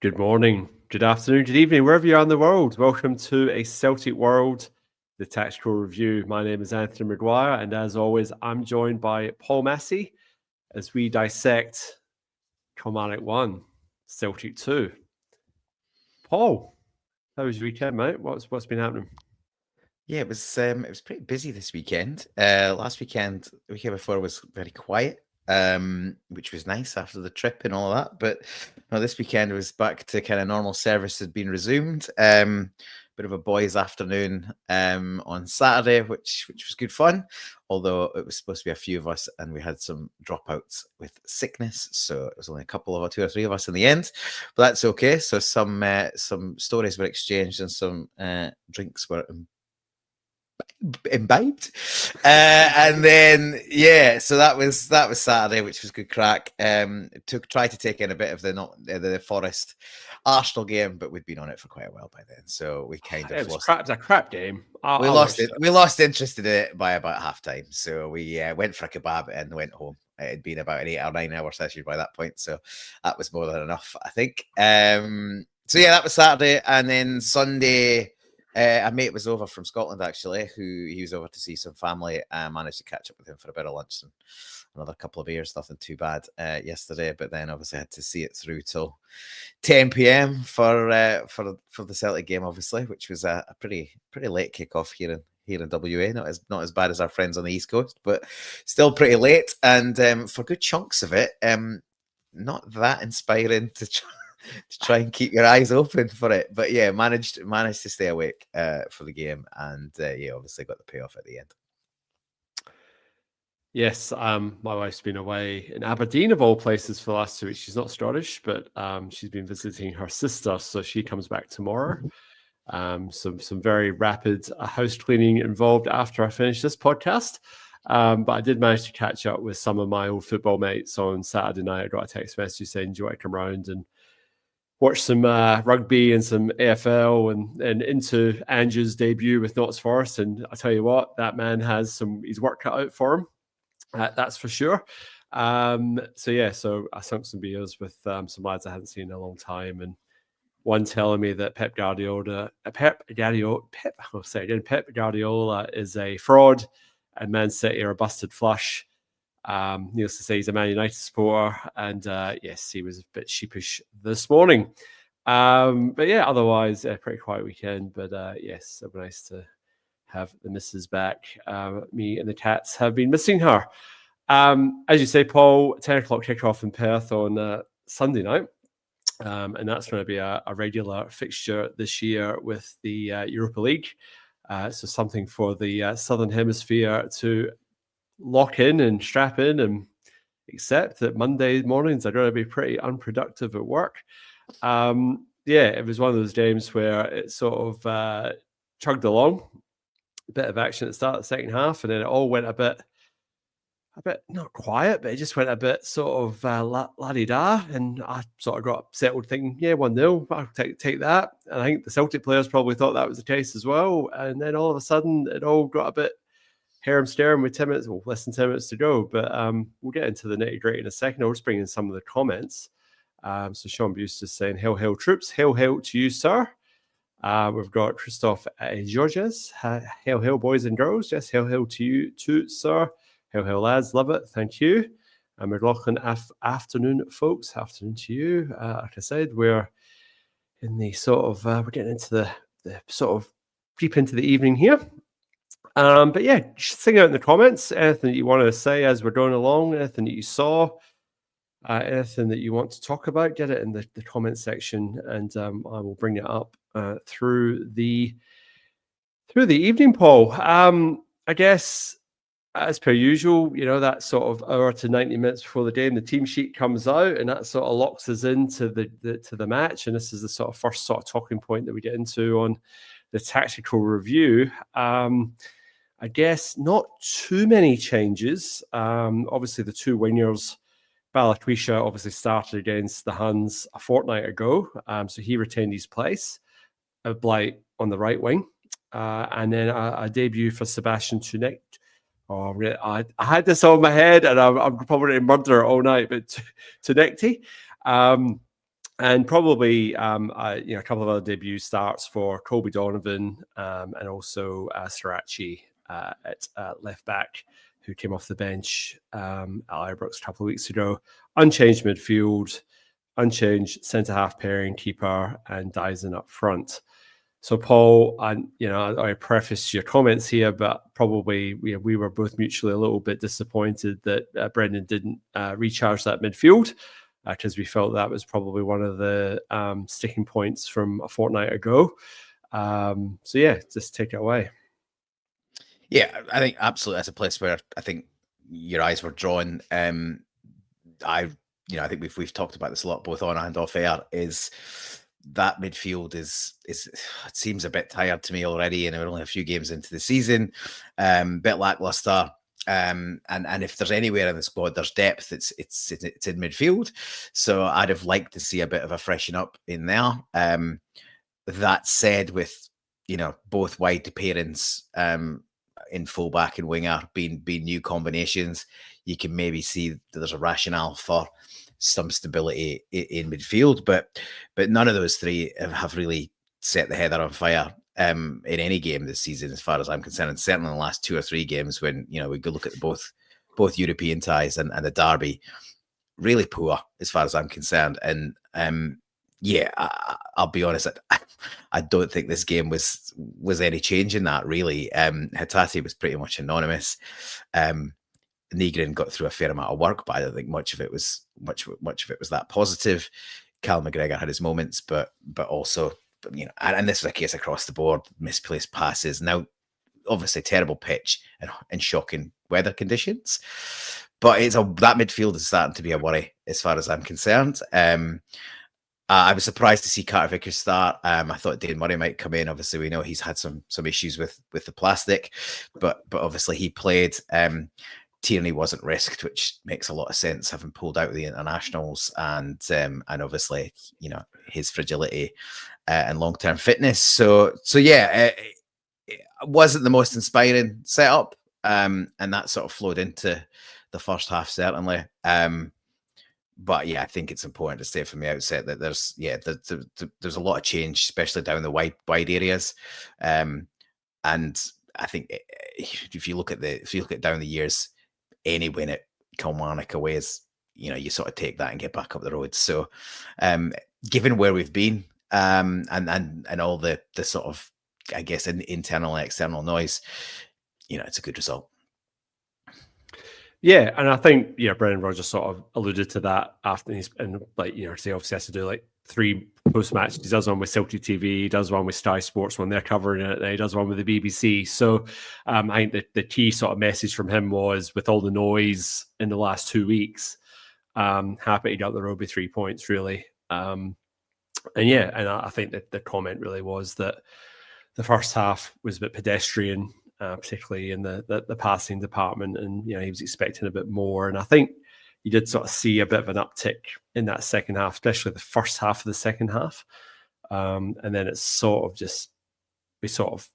Good morning, good afternoon, good evening, wherever you are in the world. Welcome to a Celtic World, the Tactical Review. My name is Anthony Maguire, and as always, I'm joined by Paul Massey as we dissect Kilmarnock 1, Celtic 2. Paul, how was your weekend, mate? What's been happening? Yeah, it was pretty busy this weekend. Last weekend, the weekend before was very quiet, which was nice after the trip and all of that. But no, this weekend was back to kind of normal service had been resumed. Bit of a boys' afternoon on Saturday, which was good fun. Although it was supposed to be a few of us, and we had some dropouts with sickness, so it was only two or three of us in the end. But that's okay. So some stories were exchanged and some drinks were imbibed, and then so that was Saturday, which was good crack. Tried to take in a bit of the Forest Arsenal game, but we'd been on it for quite a while by then, so we kind of lost. It was a crap game. We lost interest in it by about half time, so we went for a kebab and went home. It had been about an 8 or 9 hour session by that point, so that was more than enough, I think. So that was Saturday, and then Sunday. A mate was over from Scotland, actually, he was over to see some family. I managed to catch up with him for a bit of lunch and another couple of beers, nothing too bad yesterday, but then obviously had to see it through till 10 p.m. for the Celtic game, obviously, which was a pretty late kickoff here in WA. Not as bad as our friends on the East Coast, but still pretty late. And for good chunks of it, not that inspiring to try and keep your eyes open for it, but managed to stay awake for the game, and obviously got the payoff at the end. Yes, my wife's been away in Aberdeen of all places for the last 2 weeks. She's not Scottish, but she's been visiting her sister, so she comes back tomorrow. Some very rapid house cleaning involved after I finish this podcast. But I did manage to catch up with some of my old football mates on Saturday night. I got a text message saying, do you want to come round and watch some rugby and some AFL and into Andrew's debut with Notts Forest? And I tell you what, that man has his work cut out for him. That's for sure. So I sunk some beers with some lads I hadn't seen in a long time, and one telling me that Pep Guardiola is a fraud, and Man City are a busted flush. Needless to say, he's a Man United supporter, and yes, he was a bit sheepish this morning. But otherwise, pretty quiet weekend. But yes, it'll be nice to have the missus back. Me and the cats have been missing her. As you say, Paul, 10 o'clock kickoff in Perth on Sunday night. And that's going to be a regular fixture this year with the Europa League. So something for the Southern Hemisphere to lock in and strap in and accept that Monday mornings are going to be pretty unproductive at work. It was one of those games where it sort of chugged along, a bit of action at the start of the second half, and then it all went a bit not quiet, but it just went a bit sort of la-di-da, and I sort of got settled thinking, 1-0, I'll take that. And I think the Celtic players probably thought that was the case as well, and then all of a sudden it all got a bit harem-staring with 10 minutes, less than 10 minutes to go. But we'll get into the nitty-gritty in a second. I'll just bring in some of the comments. So Sean Buse is saying, hail, hail, troops. Hail, hail to you, sir. We've got Christophe Georges. Hail, hail, boys and girls. Yes, hail, hail to you too, sir. Hail, hail, lads. Love it. Thank you. And McLaughlin, afternoon, folks. Afternoon to you. Like I said, we're in the sort of, we're getting into the sort of deep into the evening here. But just sing out in the comments anything that you want to say as we're going along, anything that you saw, anything that you want to talk about, get it in the comment section, and I will bring it up through the evening, Paul. I guess as per usual, that sort of hour to 90 minutes before the game, the team sheet comes out, and that sort of locks us into the match. And this is the sort of first sort of talking point that we get into on the tactical review. I guess not too many changes. Obviously, the two wingers, Balakwisha obviously started against the Huns a fortnight ago, so he retained his place. Blight on the right wing, and then a debut for Sebastian Tunek. I had this on my head, and I'm probably going to murder it all night, but Tunekti. And And probably a couple of other debut starts for Colby Donovan and also Srirachi at left back, who came off the bench at Ibrox a couple of weeks ago. Unchanged midfield, unchanged centre-half pairing, keeper, and Daizen up front. So, Paul, I preface your comments here, but probably we were both mutually a little bit disappointed that Brendan didn't recharge that midfield, because we felt that was probably one of the sticking points from a fortnight ago. So, yeah, just take it away. Yeah, I think absolutely that's a place where I think your eyes were drawn. I think we've talked about this a lot, both on and off air, is that midfield is it seems a bit tired to me already, and we're only a few games into the season, bit lackluster. And if there's anywhere in the squad there's depth, it's in midfield. So I'd have liked to see a bit of a freshen up in there. That said, with both wide pairings in fullback and winger being new combinations, you can maybe see that there's a rationale for some stability in midfield, but none of those three have really set the heather on fire in any game this season, as far as I'm concerned. And certainly in the last 2 or 3 games, when we go look at both European ties and the derby, really poor as far as I'm concerned. And I'll be honest, I don't think this game was any change in that, really. Hatate was pretty much anonymous. Negrin got through a fair amount of work, but I don't think much of it was that positive. Cal McGregor had his moments, but also, and this was a case across the board: misplaced passes. Now, obviously, terrible pitch and shocking weather conditions, but that midfield is starting to be a worry as far as I'm concerned. I was surprised to see Carter Vickers start. I thought Dane Murray might come in. Obviously, we know he's had some issues with the plastic, but obviously he played. Tierney wasn't risked, which makes a lot of sense, having pulled out of the internationals, and obviously his fragility and long-term fitness. So yeah, it wasn't the most inspiring setup, and that sort of flowed into the first half, certainly. But yeah, I think it's important to say from the outset that there's a lot of change, especially down the wide areas, and I think if you look at down the years, any win at Kilmarnock away is, you sort of take that and get back up the road. So, given where we've been, and all the sort of, I guess, internal and external noise, it's a good result. Yeah, and I think Brendan Rodgers sort of alluded to that after he obviously has to do 3 post match. He does one with Celtic TV, he does one with Sky Sports when they're covering it, and he does one with the BBC. So I think the key sort of message from him was, with all the noise in the last 2 weeks, happy to get up the road with 3 points, really. And I think that the comment really was that the first half was a bit pedestrian, particularly in the passing department, and he was expecting a bit more. And I think you did sort of see a bit of an uptick in that second half, especially the first half of the second half. And then it's sort of just, we sort of,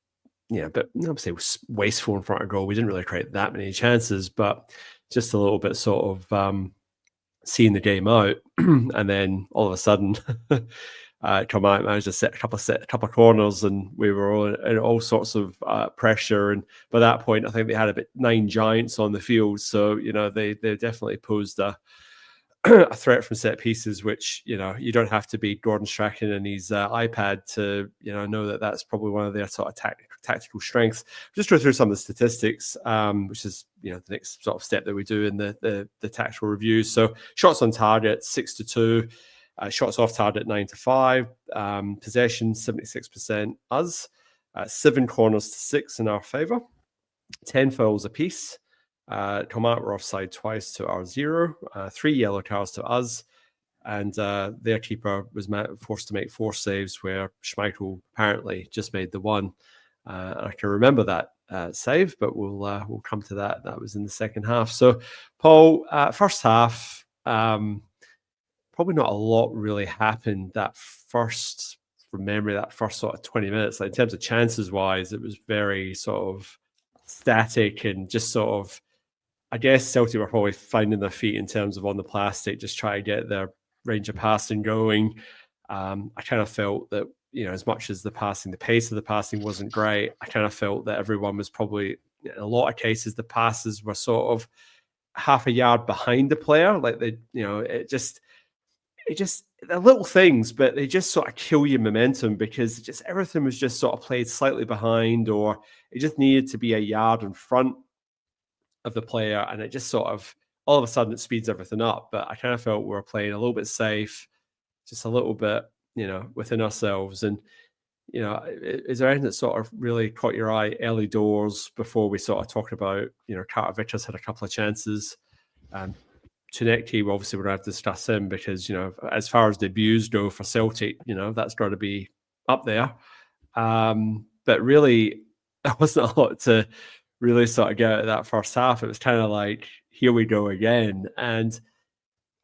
but obviously it was wasteful in front of goal. We didn't really create that many chances, but just a little bit sort of seeing the game out. And then all of a sudden, Kilmarnock managed to set a couple of corners, and we were all in all sorts of pressure. And by that point, I think they had 9 giants on the field, so they definitely posed a threat from set pieces, which you don't have to be Gordon Strachan and his iPad to know that that's probably one of their sort of tactical strengths. Just go through some of the statistics, which is the next sort of step that we do in the tactical reviews. So shots on target 6-2. Shots off target 9-5, possession 76% us, 7 corners to 6 in our favour, 10 fouls apiece. Kilmarnock were offside twice to our 0, 3 yellow cards to us, and their keeper was forced to make 4 saves, where Schmeichel apparently just made the one. I can remember that save, but we'll come to that. That was in the second half. So, Paul, first half. Probably not a lot really happened from memory, that first sort of 20 minutes. In terms of chances wise, it was very sort of static and just sort of, I guess Celtic were probably finding their feet in terms of on the plastic, just try to get their range of passing going. I kind of felt that, as much as the pace of the passing wasn't great, I kind of felt that everyone was probably, in a lot of cases, the passes were sort of half a yard behind the player. Like it just they're little things, but they just sort of kill your momentum because just everything was just sort of played slightly behind, or it just needed to be a yard in front of the player, and it just sort of all of a sudden it speeds everything up. But I kind of felt we were playing a little bit safe, just a little bit, within ourselves. And is there anything that sort of really caught your eye early doors before we sort of talked about, Carter Vickers had a couple of chances. Tunecki, obviously we're going to have to discuss him because, as far as debuts go for Celtic, that's got to be up there. But really, there wasn't a lot to really sort of get out of that first half. It was kind of like, here we go again. And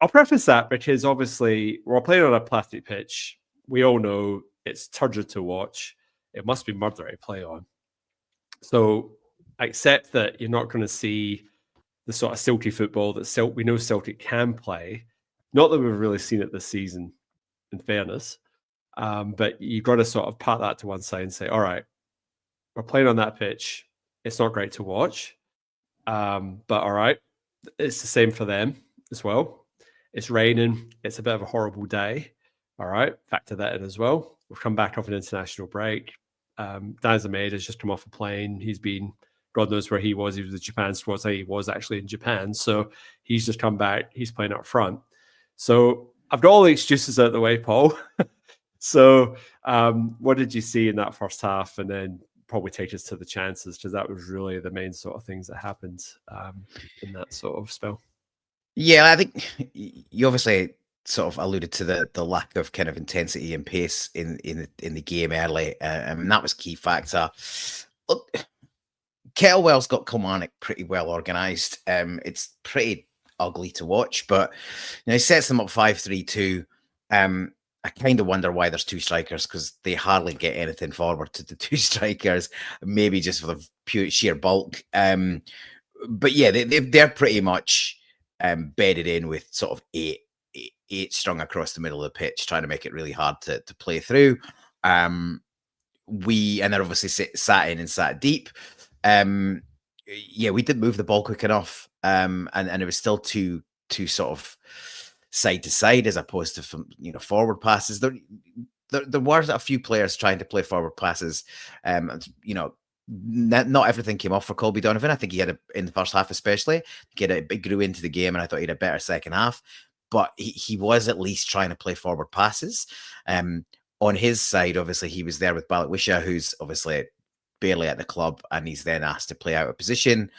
I'll preface that because obviously we're playing on a plastic pitch. We all know it's turgid to watch. It must be murder to play on. So accept that you're not going to see the sort of silky football that we know Celtic can play. Not that we've really seen it this season, in fairness. But you've got to sort of pat that to one side and say, all right, we're playing on that pitch. It's not great to watch. But all right, it's the same for them as well. It's raining. It's a bit of a horrible day. All right, factor that in as well. We've come back off an international break. Daizen Maeda has just come off a plane. He's been, God knows where he was. He was in Japan. He was actually in Japan. So he's just come back. He's playing up front. So I've got all the excuses out of the way, Paul. So what did you see in that first half? And then probably take us to the chances, because that was really the main sort of things that happened in that sort of spell. Yeah, I think you obviously sort of alluded to the lack of kind of intensity and pace in the game early, and that was a key factor. Look, Kettlewell's got Kilmarnock pretty well organised. It's pretty ugly to watch, but he sets them up 5-3-2. I kind of wonder why there's two strikers, because they hardly get anything forward to the two strikers, maybe just for the pure sheer bulk. But yeah, they're pretty much bedded in with sort of eight strung across the middle of the pitch, trying to make it really hard to play through. And they're obviously sat in and sat deep. Yeah, we didn't move the ball quick enough, and it was still too sort of side to side as opposed to forward passes. There were a few players trying to play forward passes. Not everything came off for Colby Donovan. I think he had in the first half especially. He grew into the game, and I thought he had a better second half. But he was at least trying to play forward passes. On his side, obviously, he was there with Balak-Wisha, who's obviously barely at the club, and he's then asked to play out of position.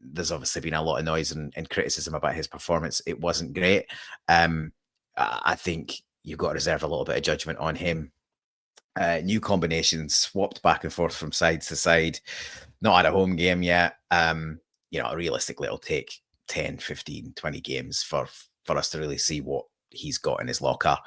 There's obviously been a lot of noise and criticism about his performance. It wasn't great. I think you've got to reserve a little bit of judgment on him. New combinations, swapped back and forth from side to side. Not at a home game yet. Realistically, it'll take 10, 15, 20 games for us to really see what he's got in his locker.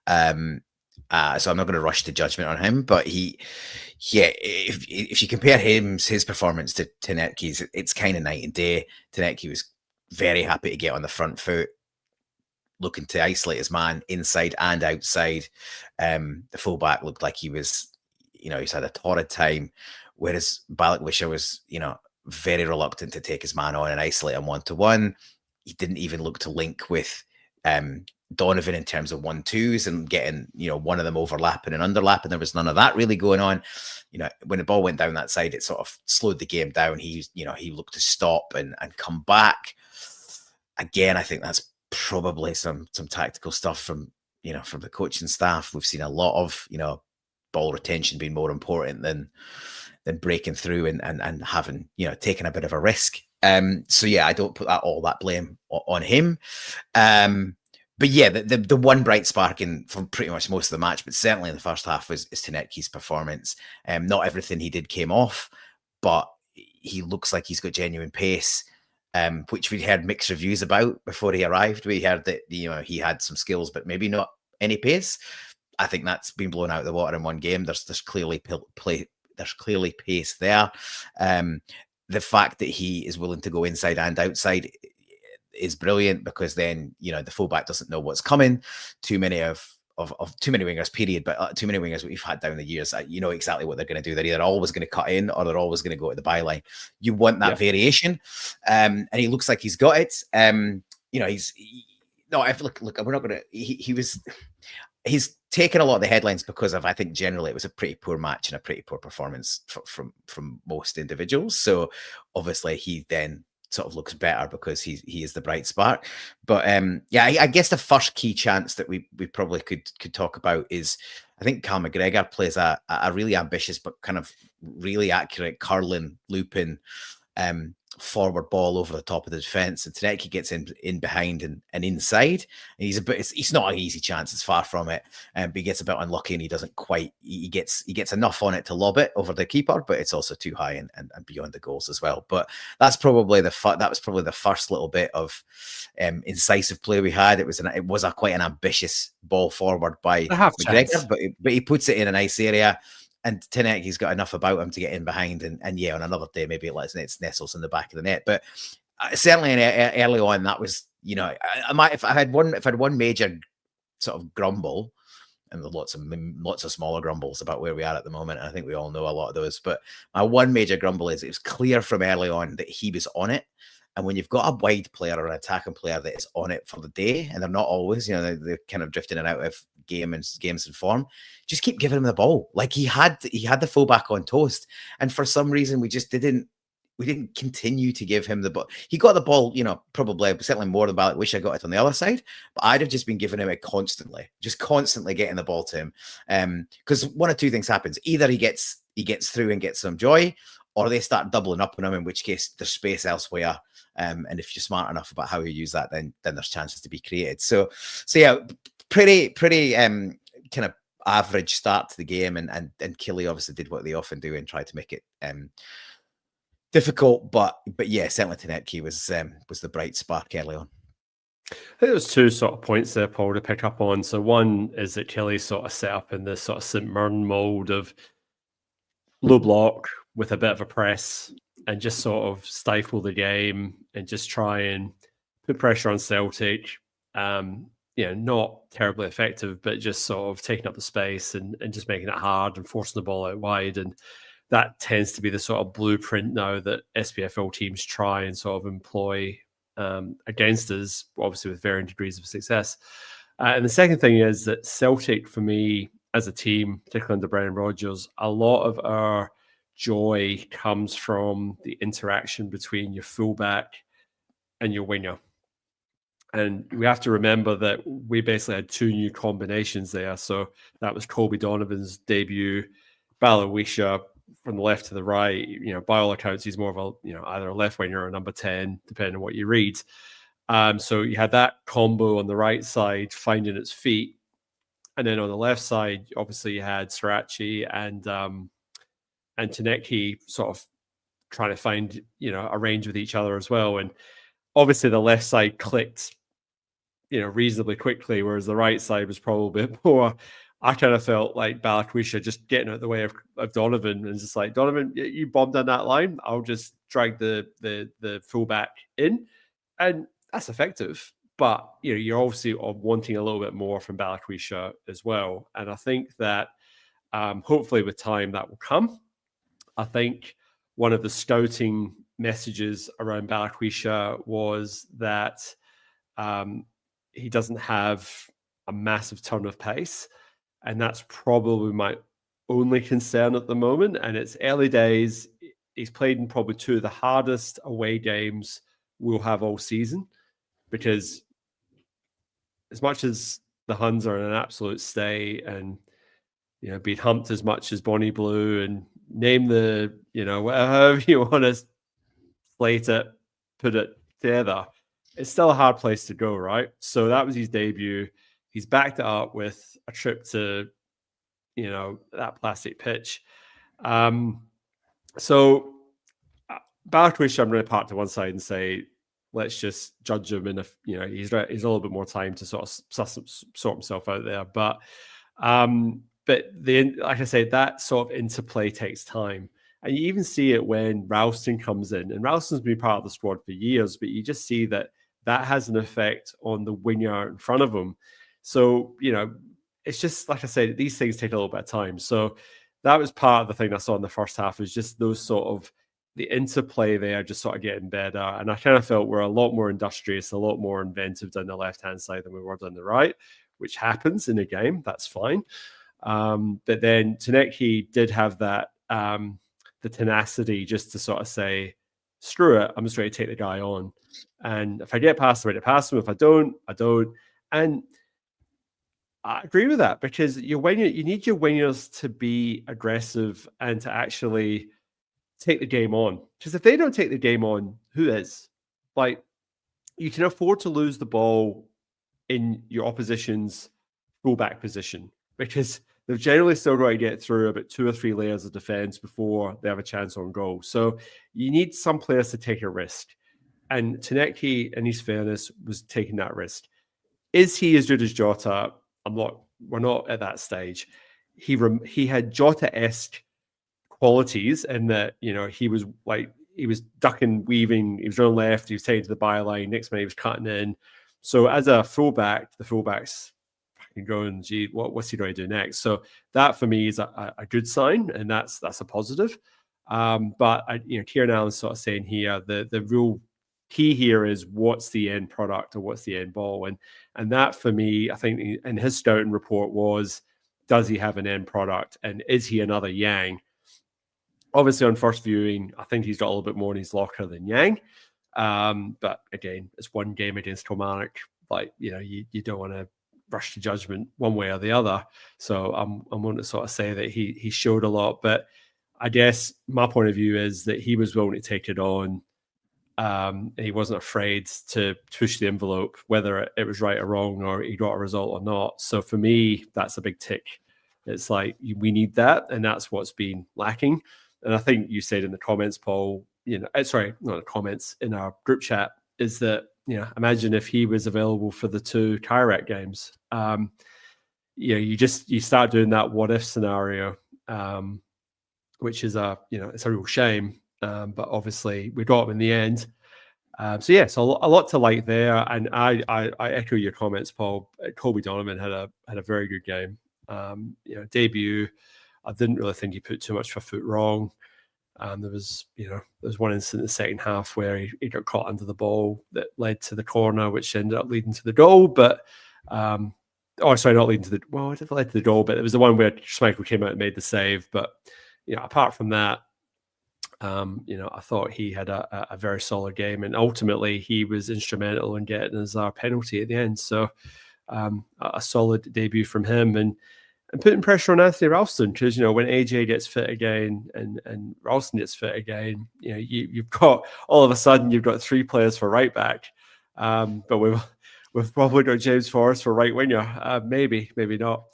So I'm not going to rush to judgment on him, but if you compare his performance to Tunecki's, it's kind of night and day. Tunecki was very happy to get on the front foot, looking to isolate his man inside and outside. The fullback looked like he was, he's had a torrid time, whereas Balak-Wisha was, very reluctant to take his man on and isolate him 1-to-1. He didn't even look to link with Donovan in terms of 1-2s and getting, one of them overlapping and underlapping. There was none of that really going on. When the ball went down that side, it sort of slowed the game down. He looked to stop and come back. Again, I think that's probably some tactical stuff from the coaching staff. We've seen a lot of, ball retention being more important than breaking through and having, taken a bit of a risk. So yeah, I don't put all that blame on him. But yeah, the one bright spark from pretty much most of the match, but certainly in the first half, is Tunecki's performance. Not everything he did came off, but he looks like he's got genuine pace, which we heard mixed reviews about before he arrived. We heard that he had some skills, but maybe not any pace. I think that's been blown out of the water in one game. There's clearly there's clearly pace there. The fact that he is willing to go inside and outside, is brilliant, because then, the fullback doesn't know what's coming. Too many wingers, period, but too many wingers we've had down the years, you know exactly what they're going to do. They're either always going to cut in, or they're always going to go to the byline. You want that variation, and he looks like he's got it. Look, we're not going to. He's taken a lot of the headlines because of, I think, generally it was a pretty poor match and a pretty poor performance from most individuals. So obviously he then sort of looks better because he is the bright spark. But I guess the first key chance that we probably could talk about is, I think Cal McGregor plays a really ambitious but kind of really accurate curling, looping forward ball over the top of the defense, and Tanecki gets in behind and inside, and it's not an easy chance, it's far from it, but he gets a bit unlucky, and he doesn't quite, he gets enough on it to lob it over the keeper, but it's also too high and beyond the goals as well. But that was probably the first little bit of incisive play we had. It was quite an ambitious ball forward by McGregor, but he puts it in a nice area. And Tanecki's got enough about him to get in behind, and on another day maybe it nestles in the back of the net. But certainly early on, that was, if I had one major sort of grumble, and lots of smaller grumbles about where we are at the moment, and I think we all know a lot of those. But my one major grumble is, it was clear from early on that he was on it. And when you've got a wide player or an attacking player that is on it for the day, and they're not always, they're kind of drifting in and out of games and form, just keep giving him the ball. Like he had the fullback on toast, and for some reason we didn't continue to give him the ball. He got the ball, probably certainly more than Balak. Wish I got it on the other side, but I'd have just been giving him it constantly getting the ball to him. Because one of two things happens: either he gets through and gets some joy, or they start doubling up on him, in which case there's space elsewhere. And if you're smart enough about how you use that, then there's chances to be created. So yeah, pretty kind of average start to the game, and Killy obviously did what they often do and tried to make it difficult. But yeah, certainly Tanecki was the bright spark early on. I think there was two sort of points there, Paul, to pick up on. So one is that Killy sort of set up in this sort of St. Mirren mold of low block with a bit of a press, and just sort of stifle the game and just try and put pressure on Celtic. Not terribly effective, but just sort of taking up the space and just making it hard and forcing the ball out wide. And that tends to be the sort of blueprint now that SPFL teams try and sort of employ against us, obviously with varying degrees of success. And the second thing is that Celtic, for me, as a team, particularly under Brendan Rodgers, a lot of our joy comes from the interaction between your fullback and your winger. And we have to remember that we basically had two new combinations there. So that was Colby Donovan's debut, Balawisha from the left to the right. By all accounts, he's more of a, either a left winger or a number 10, depending on what you read. So you had that combo on the right side finding its feet. And then on the left side, obviously you had Srirachi and Tanecki sort of trying to find, a range with each other as well. And obviously the left side clicked, reasonably quickly, whereas the right side was probably a bit more. I kind of felt like Balawisha just getting out of the way of Donovan, and just like, Donovan, you bombed on that line, I'll just drag the fullback in. And that's effective. But, you're obviously wanting a little bit more from Balawisha as well. And I think that hopefully with time that will come. I think one of the scouting messages around Balawisha was that he doesn't have a massive ton of pace. And that's probably my only concern at the moment. And it's early days. He's played in probably two of the hardest away games we'll have all season, because as much as the Huns are in an absolute stay and, being humped as much as Bonnie Blue, and name the, however you want to slate it, put it together, it's still a hard place to go, right? So that was his debut. He's backed it up with a trip to, that plastic pitch. So Balawisha, I'm going to park to one side and say, let's just judge him in he's a little bit more time to sort of sort himself out there. But like I said, that sort of interplay takes time. And you even see it when Ralston comes in. And Ralston's been part of the squad for years, but you just see that that has an effect on the winger in front of him. So, it's just, like I said, these things take a little bit of time. So that was part of the thing I saw in the first half, is just those sort of, the interplay there just sort of getting better. And I kind of felt we're a lot more industrious, a lot more inventive down the left-hand side than we were down the right, which happens in a game. That's fine. But then Taneki did have that, the tenacity just to sort of say, screw it, I'm just ready to take the guy on. And if I get past him, I get past him. If I don't, I don't. And I agree with that, because you need your wingers to be aggressive and to actually take the game on. Because if they don't take the game on, who is? Like, you can afford to lose the ball in your opposition's fullback position, because they've generally still got to get through about 2 or 3 layers of defense before they have a chance on goal. So you need some players to take a risk. And Taneki, in his fairness, was taking that risk. Is he as good as Jota? We're not at that stage. He had Jota-esque qualities in that, he was ducking, weaving, he was running left, he was taking to the byline, next minute he was cutting in. So as a fullback, the fullback's fucking going, gee, what's he going to do next? So that for me is a good sign, and that's a positive. But Kieran Allen's sort of saying here, the real key here is what's the end product, or what's the end ball, and that for me, I think in his scouting report was, does he have an end product, and is he another Yang? Obviously, on first viewing, I think he's got a little bit more in his locker than Yang. But again, it's one game against Kilmarnock. Like, you don't want to rush to judgment one way or the other. So I'm going to sort of say that he showed a lot. But I guess my point of view is that he was willing to take it on. And he wasn't afraid to push the envelope, whether it was right or wrong, or he got a result or not. So for me, that's a big tick. It's like, we need that, and that's what's been lacking. And I think you said in the comments, Paul, sorry, not the comments, in our group chat, is that, imagine if he was available for the 2 Kyrat games. You start doing that what if scenario, which is it's a real shame. But obviously we got him in the end. So a lot to like there. And I echo your comments, Paul. Colby Donovan had a very good game. Debut. I didn't really think he put too much of a foot wrong. There was one incident in the second half where he got caught under the ball that led to the corner, which ended up leading to the goal. But not leading to it led to the goal, but it was the one where Schmeichel came out and made the save. But apart from that, I thought he had a very solid game, and ultimately he was instrumental in getting us our penalty at the end. So a solid debut from him, and putting pressure on Anthony Ralston, because when AJ gets fit again and Ralston gets fit again, you've got, all of a sudden you've got 3 players for right back, but we've probably got James Forrest for right winger, maybe not.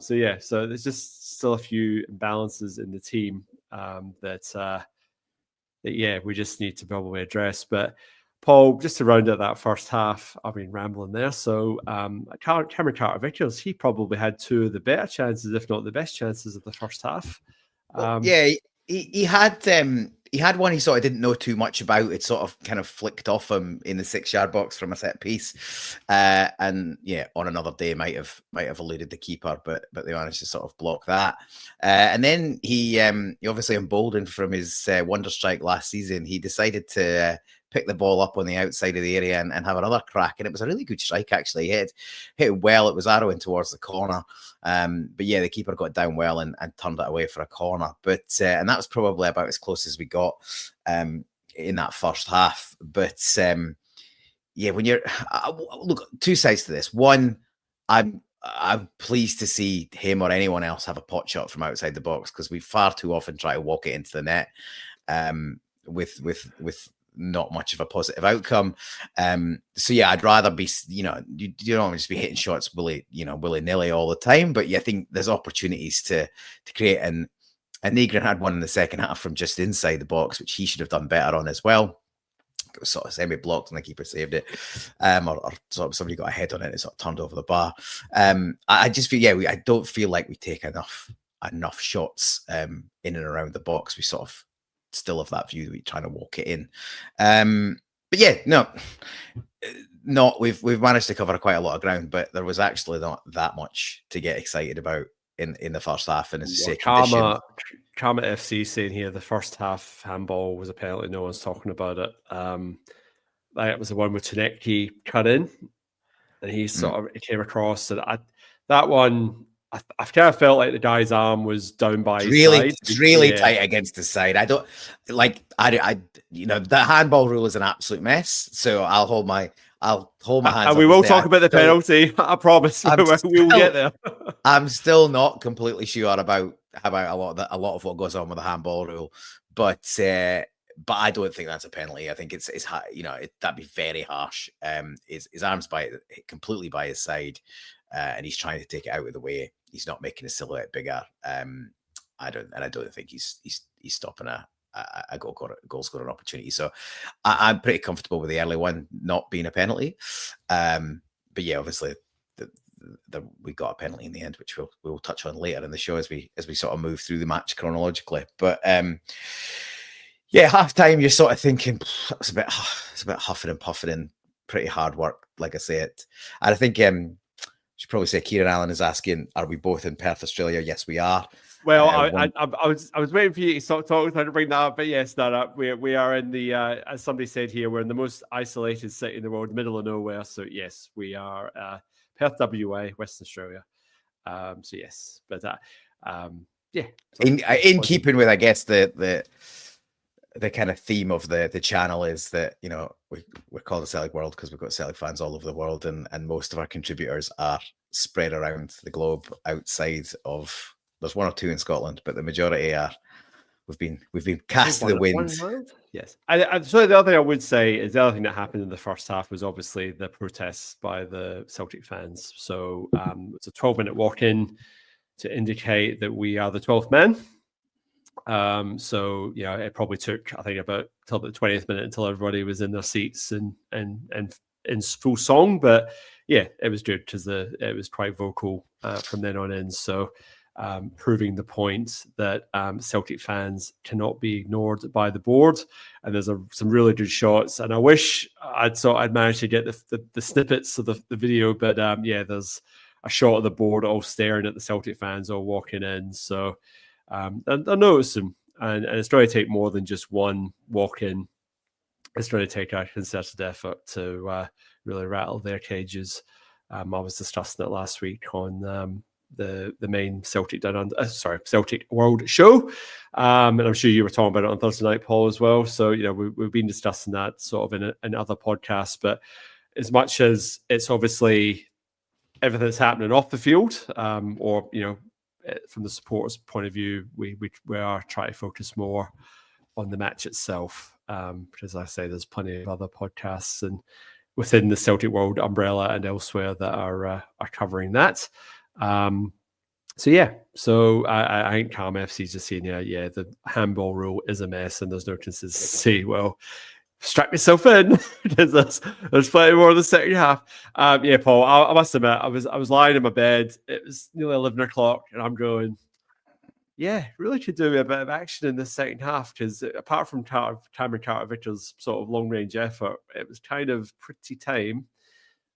So there's just still a few imbalances in the team that we just need to probably address. But Paul, just to round out that first half, I've been rambling there. So Cameron Carter-Vickers, he probably had 2 of the better chances, if not the best chances of the first half. He had one he sort of didn't know too much about. It sort of kind of flicked off him in the 6-yard box from a set piece, and on another day might have eluded the keeper, but they managed to sort of block that. And then he obviously, emboldened from his wonder strike last season, he decided to pick the ball up on the outside of the area and have another crack. And it was a really good strike, actually. He hit it well. It was arrowing towards the corner. But the keeper got down well and turned it away for a corner. But and that was probably about as close as we got in that first half. But when you're look, 2 sides to this. One, I'm pleased to see him or anyone else have a pot shot from outside the box, because we far too often try to walk it into the net with not much of a positive outcome. I'd rather be, you don't want to just be hitting shots willy-nilly all the time, but I think there's opportunities to create, and Negrin had one in the second half from just inside the box, which he should have done better on as well. It was sort of semi-blocked and the keeper saved it, or sort of somebody got a head on it and it sort of turned over the bar. I just feel, I don't feel like we take enough shots in and around the box. We sort of still have that view that we're trying to walk it in. we've managed to cover quite a lot of ground, but there was actually not that much to get excited about in the first half. And as you say, Karma FC saying here the first half handball was a penalty. No one's talking about it. That was the one with Tanecki cut in, and he came across, and that one. I've kind of felt like the guy's arm was down by his side. It's really tight against his side. I don't like. The handball rule is an absolute mess. So I'll hold my hands. And we will talk about the penalty. I promise. We'll get there. I'm still not completely sure about a lot of what goes on with the handball rule, but I don't think that's a penalty. I think it's that'd be very harsh. His arm's completely by his side, and he's trying to take it out of the way. He's not making his silhouette bigger. I don't think he's stopping a goal scoring opportunity. So I'm pretty comfortable with the early one not being a penalty. But yeah, obviously we got a penalty in the end, which we'll touch on later in the show as we sort of move through the match chronologically. But yeah, half time you're sort of thinking it's a bit huffing and puffing and pretty hard work, like I said. And I think should probably say Kieran Allen is asking, are we both in Perth, Australia? Yes, we are. Well, I was waiting for you to stop talking, trying to bring that up, but yes, we are in the as somebody said here, we're in the most isolated city in the world, middle of nowhere. So yes, we are Perth, WA, Western Australia. So yes, but yeah. In keeping with, I guess the kind of theme of the channel is that we're called the Celtic World because we've got Celtic fans all over the world, and most of our contributors are spread around the globe outside of. There's one or two in Scotland, but the majority are. We've been cast to the wind. Yes. So the other thing I would say is the other thing that happened in the first half was obviously the protests by the Celtic fans. So it's a 12-minute walk-in to indicate that we are the 12th men. So it probably took, I think, about till the 20th minute until everybody was in their seats and in full song. But yeah, it was good because it was quite vocal from then on in. So proving the point that Celtic fans cannot be ignored by the board. And there's some really good shots. And I wish I'd managed to get the snippets of the video, but there's a shot of the board all staring at the Celtic fans all walking in. So I noticed them, and it's going to take more than just one walk-in. It's going to take a concerted effort to really rattle their cages. I was discussing it last week on the main Celtic Celtic World show, and I'm sure you were talking about it on Thursday night, Paul, as well. So we've been discussing that sort of in other podcasts. But as much as it's obviously everything that's happening off the field, or from the supporters' point of view, we are trying to focus more on the match itself, because I say there's plenty of other podcasts and within the Celtic World umbrella and elsewhere that are covering that. So I think Calm FC is just saying, the handball rule is a mess and there's no consistency. Well, strap yourself in because there's plenty more in the second half. Paul, I must admit, I was lying in my bed. It was nearly 11 o'clock and I'm going, really could do a bit of action in the second half, because apart from Cameron Carter-Vickers' sort of long-range effort, it was kind of pretty tame.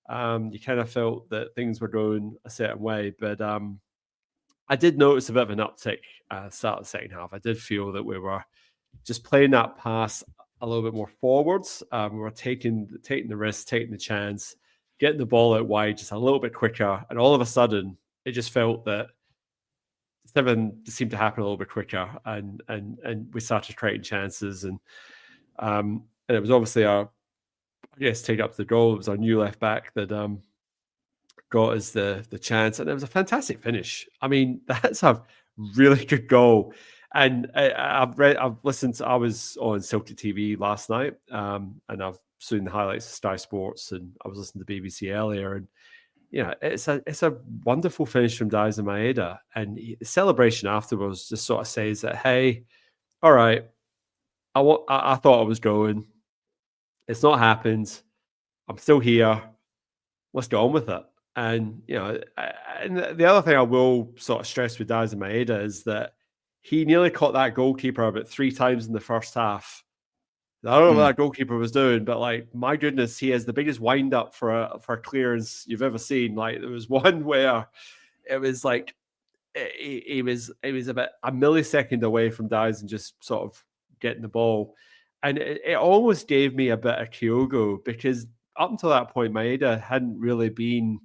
You kind of felt that things were going a certain way, but I did notice a bit of an uptick start of the second half. I did feel that we were just playing that pass a little bit more forwards. We were taking the risk, taking the chance, getting the ball out wide just a little bit quicker, and all of a sudden it just felt that something seemed to happen a little bit quicker, and we started creating chances, and it was obviously take up the goal. It was our new left back that got us the chance, and it was a fantastic finish. I mean, that's a really good goal. And I've listened to, I was on Celtic TV last night, and I've seen the highlights of Sky Sports, and I was listening to BBC earlier, and it's a wonderful finish from Daizen Maeda, and the celebration afterwards just sort of says that, hey, all right, I thought I was going. It's not happened. I'm still here. Let's go on with it. And, and the other thing I will sort of stress with Daizen Maeda is that he nearly caught that goalkeeper about 3 times in the first half. I don't know what that goalkeeper was doing, but like, my goodness, he has the biggest wind up for a clearance you've ever seen. Like, there was one where it was like he was about a millisecond away from Daizen just sort of getting the ball, and it almost gave me a bit of Kyogo, because up until that point, Maeda hadn't really been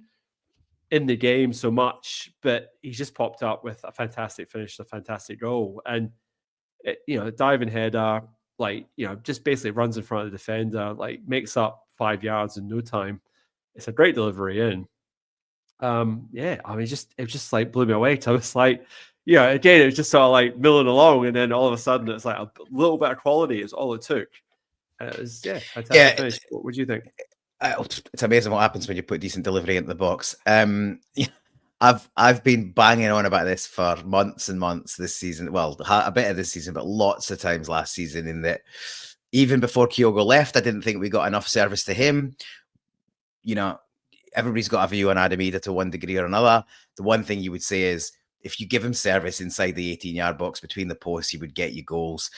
in the game so much, but he just popped up with a fantastic finish, a fantastic goal, and diving header, like, just basically runs in front of the defender, like makes up 5 yards in no time. It's a great delivery in. It just like blew me away. So I was like, again, it was just sort of like milling along, and then all of a sudden it's like a little bit of quality is all it took. And it was fantastic finish. What do you think? It's amazing what happens when you put decent delivery into the box. I've been banging on about this for months and months this season. Well, a bit of this season, but lots of times last season, in that even before Kyogo left, I didn't think we got enough service to him. Everybody's got a view on Adam Maeda to one degree or another. The one thing you would say is, if you give him service inside the 18-yard box between the posts, he would get you goals.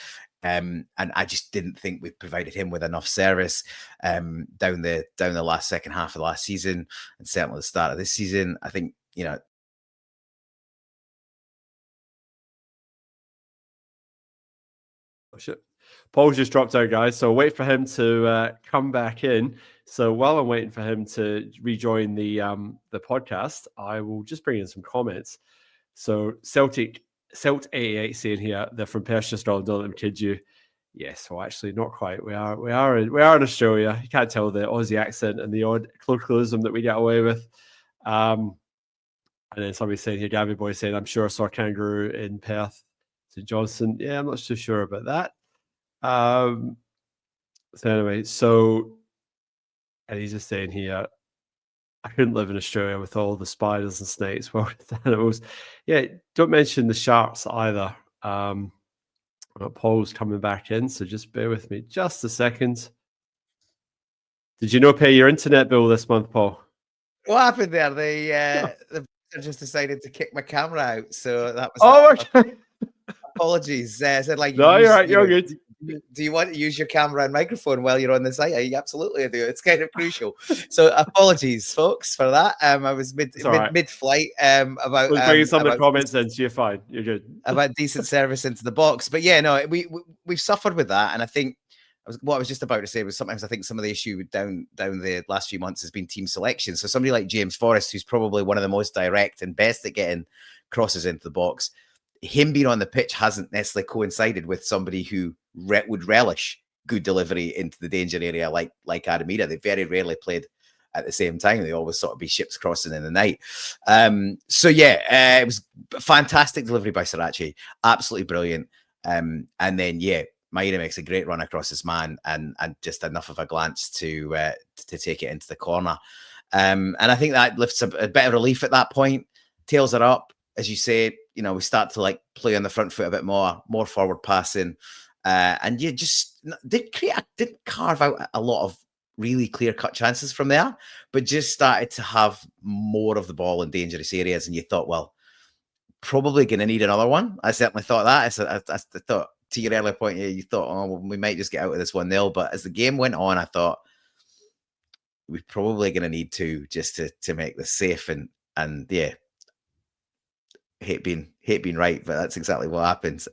And I just didn't think we provided him with enough service down the last second half of last season, and certainly the start of this season. I think, Oh shit. Paul's just dropped out, guys. So wait for him to come back in. So while I'm waiting for him to rejoin the podcast, I will just bring in some comments. So Celt88 saying here, they're from Perth, Australia. Don't let them kid you. Yes, well, actually, not quite. We are in Australia. You can't tell the Aussie accent and the odd colloquialism that we get away with. And then somebody saying here, Gabby Boy saying, I'm sure I saw a kangaroo in Perth. St. Johnson. Yeah, I'm not so sure about that. So anyway, and he's just saying here, I couldn't live in Australia with all the spiders and snakes, well, animals. Yeah, don't mention the sharks either. Paul's coming back in, so just bear with me just a second. Did you not pay your internet bill this month, Paul? What happened there? They just decided to kick my camera out, so that was. Oh, okay. Apologies. I said, like, no, you're right. You're good. Do you want to use your camera and microphone while you're on the site? I absolutely do. It's kind of crucial. So apologies, folks, for that. I was mid-flight about bringing some of the comments in, so you're fine. You're good. About decent service into the box. But yeah, no, we've suffered with that, and I think what I was just about to say was, sometimes I think some of the issue down the last few months has been team selection. So somebody like James Forrest, who's probably one of the most direct and best at getting crosses into the box, him being on the pitch hasn't necessarily coincided with somebody who would relish good delivery into the danger area like Adam Maeda. They very rarely played at the same time. They always sort of be ships crossing in the night. It was fantastic delivery by Sriracha. Absolutely brilliant. And then, Maeda makes a great run across his man and just enough of a glance to take it into the corner. And I think that lifts a bit of relief at that point. Tails are up. As you say, we start to like play on the front foot a bit more forward passing. And you just didn't carve out a lot of really clear-cut chances from there, but just started to have more of the ball in dangerous areas. And you thought, well, probably going to need another one. I certainly thought that. I thought, to your earlier point, you thought, oh, well, we might just get out of this 1-0. But as the game went on, I thought we're probably going to need two just to make this safe. And yeah, hate being right, but that's exactly what happens.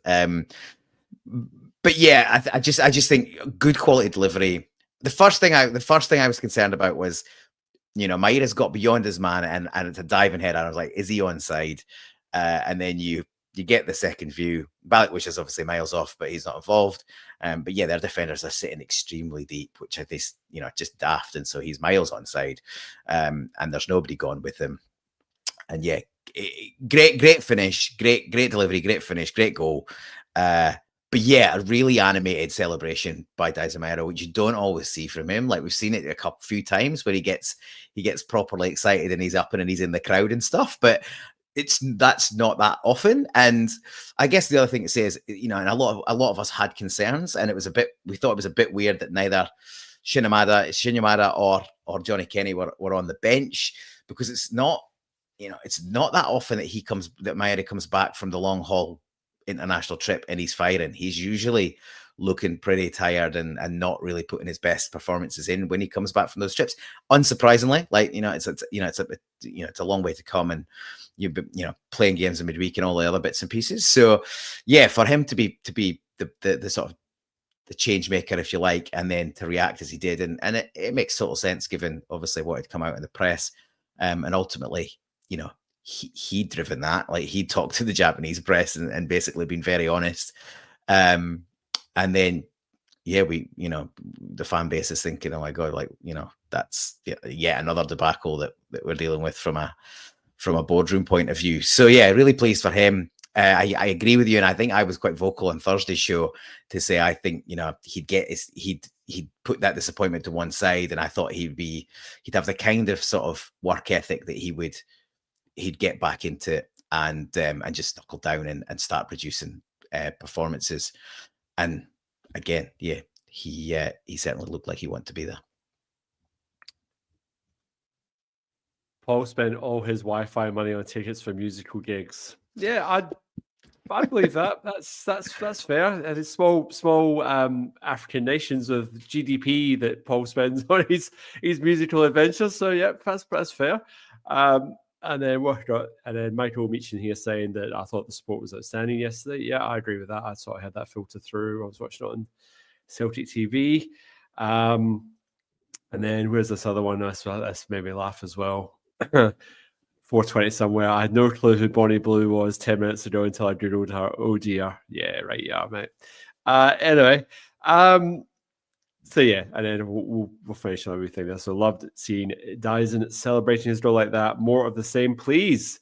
But yeah, I just think good quality delivery. The first thing I was concerned about was, Maeda's got beyond his man and it's a diving header. I was like, is he onside? And then you get the second view, Balak, which is obviously miles off, but he's not involved. But yeah, their defenders are sitting extremely deep, which I think, just daft. And so he's miles onside, and there's nobody gone with him. And yeah, great finish, great delivery, great finish, great goal. But yeah, a really animated celebration by Daizen Maeda, which you don't always see from him. Like, we've seen it a few times where he gets properly excited and he's up and he's in the crowd and stuff. But that's not that often. And I guess the other thing to say is, and a lot of us had concerns, and we thought it was a bit weird that neither Shinya Maeda or Johnny Kenny were on the bench, because it's not that often that Maeda comes back from the long haul international trip and he's firing, he's usually looking pretty tired and not really putting his best performances in when he comes back from those trips. Unsurprisingly, like, it's a long way to come, and you've been, playing games in midweek and all the other bits and pieces. So yeah, for him to be the sort of the change maker, if you like, and then to react as he did, and it makes total sense given obviously what had come out in the press, and ultimately, he'd driven that. Like, he'd talked to the Japanese press and basically been very honest. And then, yeah, the fan base is thinking, oh my God, like, that's yet another debacle that we're dealing with from a boardroom point of view. So yeah, really pleased for him. I agree with you, and I think I was quite vocal on Thursday's show to say I think he'd put that disappointment to one side, and I thought he'd have the kind of sort of work ethic that he'd get back into and just knuckle down and start producing performances. And again, yeah, he certainly looked like he wanted to be there. Paul spent all his Wi-Fi money on tickets for musical gigs. Yeah, I believe that. That's fair. And it's small African nations with GDP that Paul spends on his musical adventures. So yeah, that's fair. And then Michael Meachin here saying that I thought the support was outstanding yesterday. Yeah, I agree with that. I sort of had that filter through. I was watching it on Celtic TV. And then where's this other one? That's made me laugh as well. 420 somewhere. I had no clue who Bonnie Blue was 10 minutes ago until I googled her. Oh dear. Yeah, right. Yeah, mate. Anyway, so yeah, and then we'll finish on everything there. So loved seeing Daizen celebrating his goal like that. More of the same, please.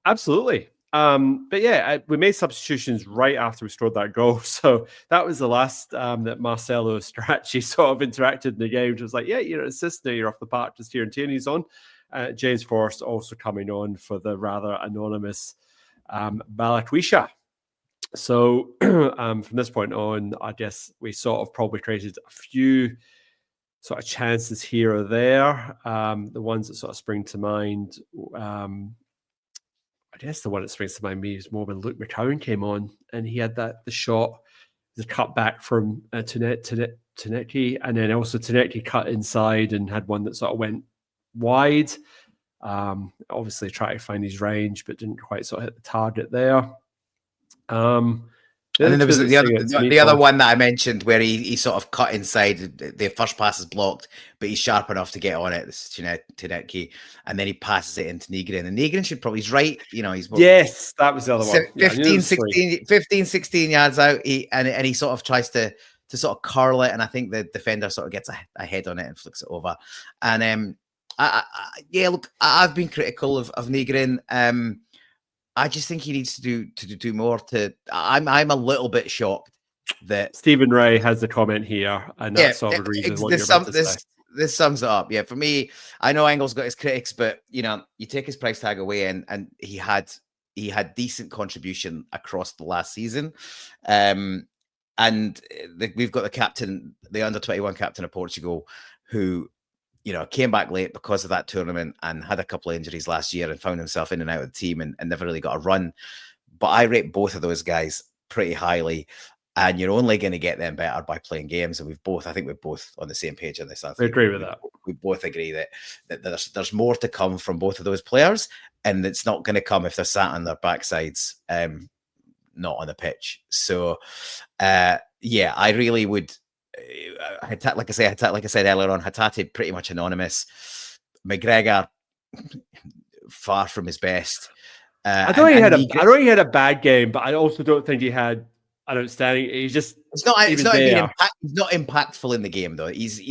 Absolutely. But yeah, we made substitutions right after we scored that goal. So that was the last that Marcelo Strachey sort of interacted in the game, which was like, yeah, you're an assist now, you're off the park, just here and Tierney's on. James Forrest also coming on for the rather anonymous Balakwisha. So from this point on, I guess we sort of probably created a few sort of chances here or there. The ones that sort of spring to mind, I guess the one that springs to mind me is more when Luke McCowan came on and he had the shot, the cut back from Tanecki, and then also Tanecki cut inside and had one that sort of went wide. Obviously tried to find his range, but didn't quite sort of hit the target there. And then there was the other one that I mentioned where he sort of cut inside. The first pass is blocked, but he's sharp enough to get on it. This is Tanecki, and then he passes it into Nygren. And Nygren should probably, he's right. Yes, that was the other one. 15, 16 yards out. He sort of tries to sort of curl it, and I think the defender sort of gets a head on it and flicks it over. And look, I've been critical of Nygren. I just think he needs to do more. I'm a little bit shocked that Stephen Ray has a comment here, and that's sort of the reason what you're about to say. This sums it up. Yeah, for me, I know Engel's got his critics, but you take his price tag away, and he had decent contribution across the last season. And we've got the captain, the under-21 captain of Portugal, who came back late because of that tournament and had a couple of injuries last year and found himself in and out of the team and never really got a run. But I rate both of those guys pretty highly, and you're only going to get them better by playing games. And I think we're both on the same page on this. I agree with that. We both agree that there's more to come from both of those players, and it's not going to come if they're sat on their backsides, not on the pitch. So, yeah, I really would. Like I said earlier on, Hatate pretty much anonymous. McGregor far from his best. I don't think he had a bad game, but I also don't think he had an outstanding. He's not impactful in the game though. He's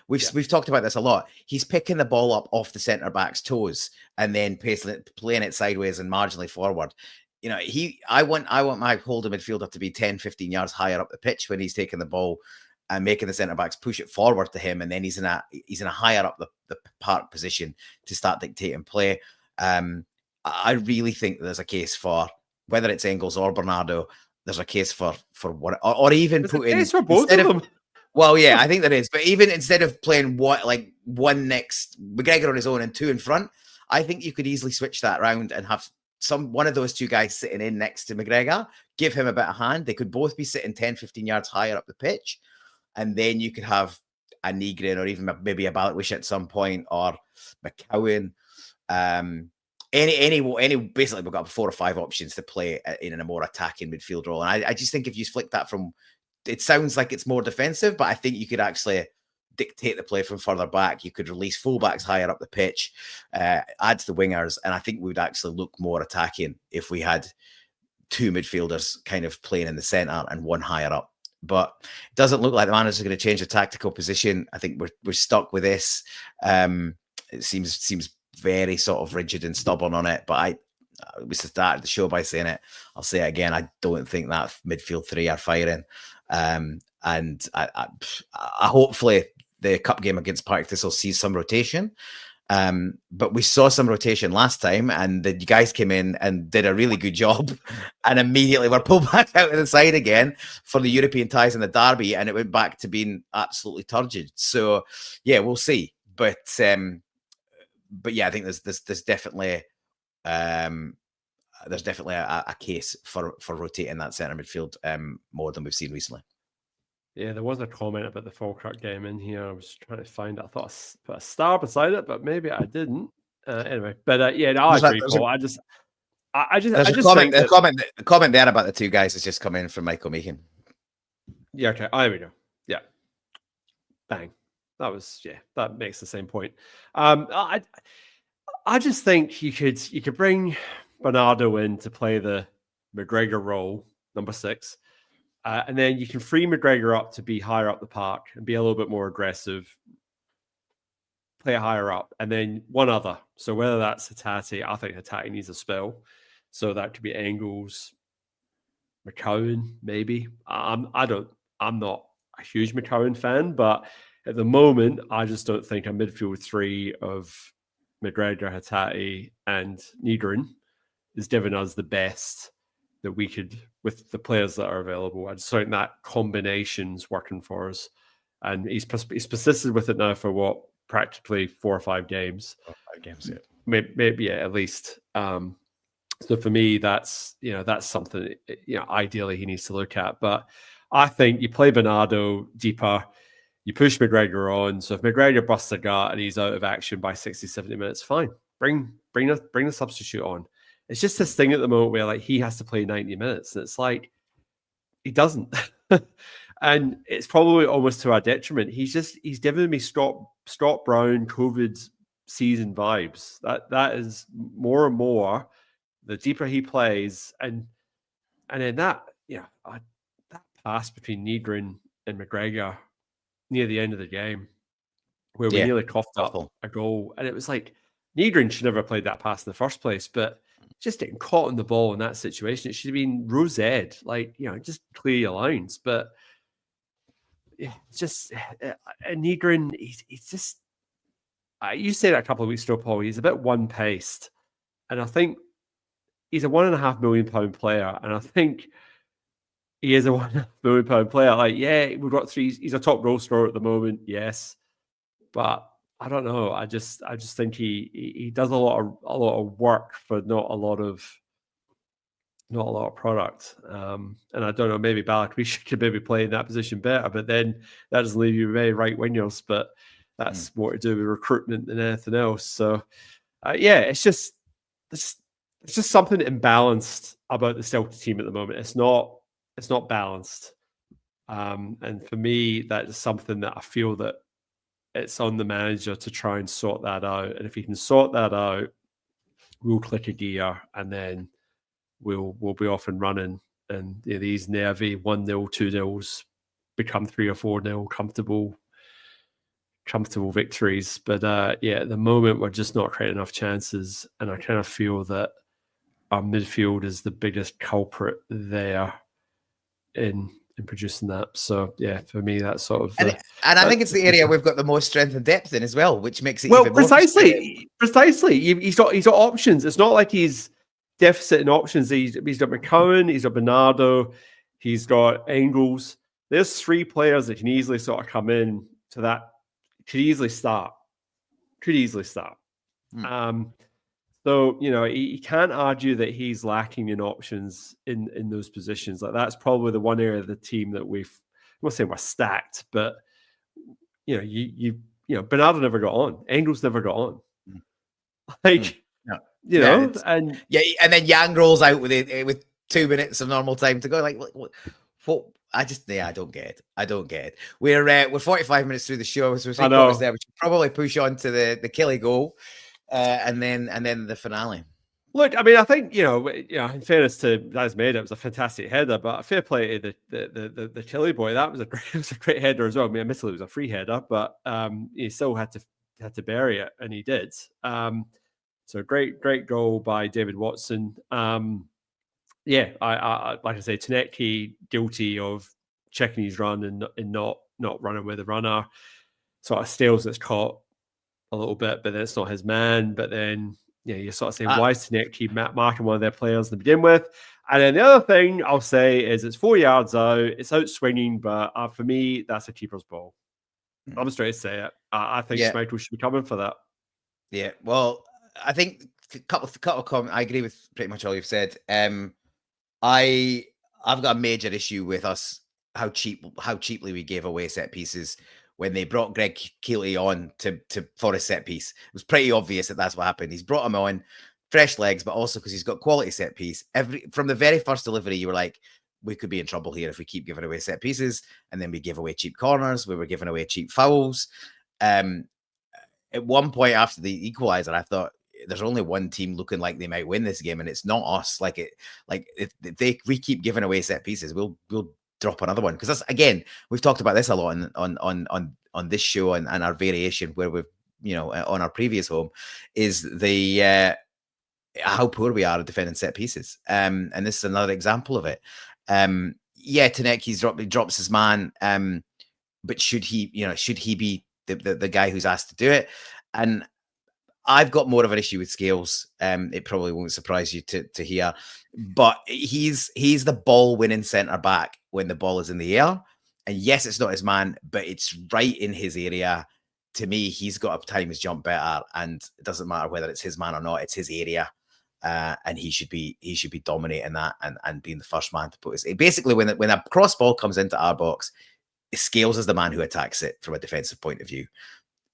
we've talked about this a lot. He's picking the ball up off the centre back's toes and then playing it sideways and marginally forward. I want my holding midfielder to be 10, 15 yards higher up the pitch when he's taking the ball and making the centre backs push it forward to him, and then he's in a higher up the park position to start dictating play. I really think there's a case for, whether it's Engels or Bernardo, there's a case for what, or even there's putting a case for both of them. Well, yeah, I think there is, but even instead of playing one next McGregor on his own and two in front, I think you could easily switch that around and have one of those two guys sitting in next to McGregor, give him a bit of hand. They could both be sitting 10, 15 yards higher up the pitch. And then you could have a Nygren or even maybe a Balikwish at some point, or McCowan. Any basically we've got 4 or 5 options to play in a more attacking midfield role. And I just think if you flick that from, it sounds like it's more defensive, but I think you could actually dictate the play from further back. You could release fullbacks higher up the pitch, add to the wingers, and I think we would actually look more attacking if we had 2 midfielders kind of playing in the centre and one higher up. But it doesn't look like the manager's going to change the tactical position. I think we're stuck with this. It seems very sort of rigid and stubborn on it. But we started the show by saying it. I'll say it again. I don't think that midfield 3 are firing. And I hopefully the cup game against Partick Thistle sees some rotation. But we saw some rotation last time, and the guys came in and did a really good job, and immediately were pulled back out of the side again for the European ties and the derby, and it went back to being absolutely turgid. So yeah, we'll see. But yeah, I think there's definitely a case for rotating that centre midfield more than we've seen recently. Yeah, there was a comment about the Falkirk game in here. I was trying to find it. I thought I put a star beside it, but maybe I didn't. Anyway, but yeah, no, I agree, Paul. I just think the comment there about the 2 guys has just come in from Michael Meehan. Yeah, okay. There we go. Yeah. Bang. That makes the same point. I just think you could bring Bernardo in to play the McGregor role, number 6. And then you can free McGregor up to be higher up the park and be a little bit more aggressive, play higher up, and then one other. So whether that's Hatate, I think Hatate needs a spell. So that could be Engels, McCowan, maybe. I'm not a huge McCowan fan, but at the moment, I just don't think a midfield 3 of McGregor, Hatate, and Nygren is giving us the best that we could with the players that are available. I just think that combination's working for us. And he's persisted with it now for practically 4 or 5 games. 5 games, yeah. Maybe yeah, at least. So for me, that's something, ideally he needs to look at. But I think you play Bernardo deeper, you push McGregor on. So if McGregor busts a gut and he's out of action by 60, 70 minutes, fine. Bring the substitute on. It's just this thing at the moment where he has to play 90 minutes. And it's like, he doesn't. And it's probably almost to our detriment. He's giving me Scott Brown COVID season vibes. That is more and more the deeper he plays. And then that pass between Nygren and McGregor near the end of the game where we nearly coughed up a goal. And it was like, Nygren should never have played that pass in the first place, but just getting caught on the ball in that situation, it should have been rose-ed, just clear your lines. But yeah, just Nygren, he's just. You said that a couple of weeks ago, Paul. He's a bit one-paced, and I think he's a £1.5 million player, and I think he is a £1.5 million player. We've got 3. He's a top goal scorer at the moment, yes, but I don't know. I just think he does a lot of work for not a lot of product. And I don't know, maybe Balikwish could maybe play in that position better, but then that doesn't leave you very right wingers. But that's more to do with recruitment than anything else. So it's just something imbalanced about the Celtic team at the moment. It's not balanced. And for me, that is something that I feel that it's on the manager to try and sort that out. And if he can sort that out, we'll click a gear and then we'll be off and running. And these nervy 1-0, 2-0s become 3 or 4-0 comfortable victories. But at the moment, we're just not creating enough chances. And I kind of feel that our midfield is the biggest culprit there in producing that. So for me, that's sort of I think it's the area we've got the most strength and depth in as well, which makes it even more precisely. He's got options. It's not like he's deficit in options. He's got McCowan, he's got Bernardo, he's got Engels. There's 3 players that can easily sort of come in to that. Could easily start. So, he can't argue that he's lacking in options in those positions. Like, that's probably the one area of the team that I'm not saying we're stacked, but Bernardo never got on. Engels never got on. Like, and then Yang rolls out with 2 minutes of normal time to go. Like, what? I don't get it. I don't get it. We're 45 minutes through the show, so there. We should probably push on to the Kelly goal, and then the finale. Look, I mean, I think in fairness to Daizen Maeda, it was a fantastic header, but fair play to the Chile boy. That was a great header as well. I mean, admittedly, it was a free header, but he still had to bury it, and he did. So great goal by David Watson. I like I say, Tanecki guilty of checking his run and not running with the runner. Sort of Stales that's caught a little bit, but then it's not his man. But then you sort of say, why is Tanecki marking one of their players to begin with? And then the other thing I'll say is it's 4 yards out, it's out swinging, but for me, that's a keeper's ball. I'm straight to say it. I think Schmeichel should be coming for that. Yeah, well, I think a couple of comments. I agree with pretty much all you've said. I've got a major issue with us how cheaply we gave away set pieces when they brought Greg Keelty on for a set piece. It was pretty obvious that that's what happened. He's brought him on, fresh legs, but also because he's got quality set piece. From the very first delivery, you were like, we could be in trouble here if we keep giving away set pieces, and then we give away cheap corners. We were giving away cheap fouls. At one point after the equalizer, I thought there's only one team looking like they might win this game, and it's not us. If we keep giving away set pieces, we'll drop another one, because that's, again, we've talked about this a lot on this show and our variation where we've on our previous home is the how poor we are at defending set pieces, and this is another example of it. Tanecki drops his man, but should he be the guy who's asked to do it? And I've got more of an issue with Scales. It probably won't surprise you to hear, but he's the ball winning centre back when the ball is in the air. And yes, it's not his man, but it's right in his area. To me, he's got to time his jump better, and it doesn't matter whether it's his man or not. It's his area, and he should be dominating that and being the first man to put his. Basically, when a cross ball comes into our box, Scales is the man who attacks it from a defensive point of view.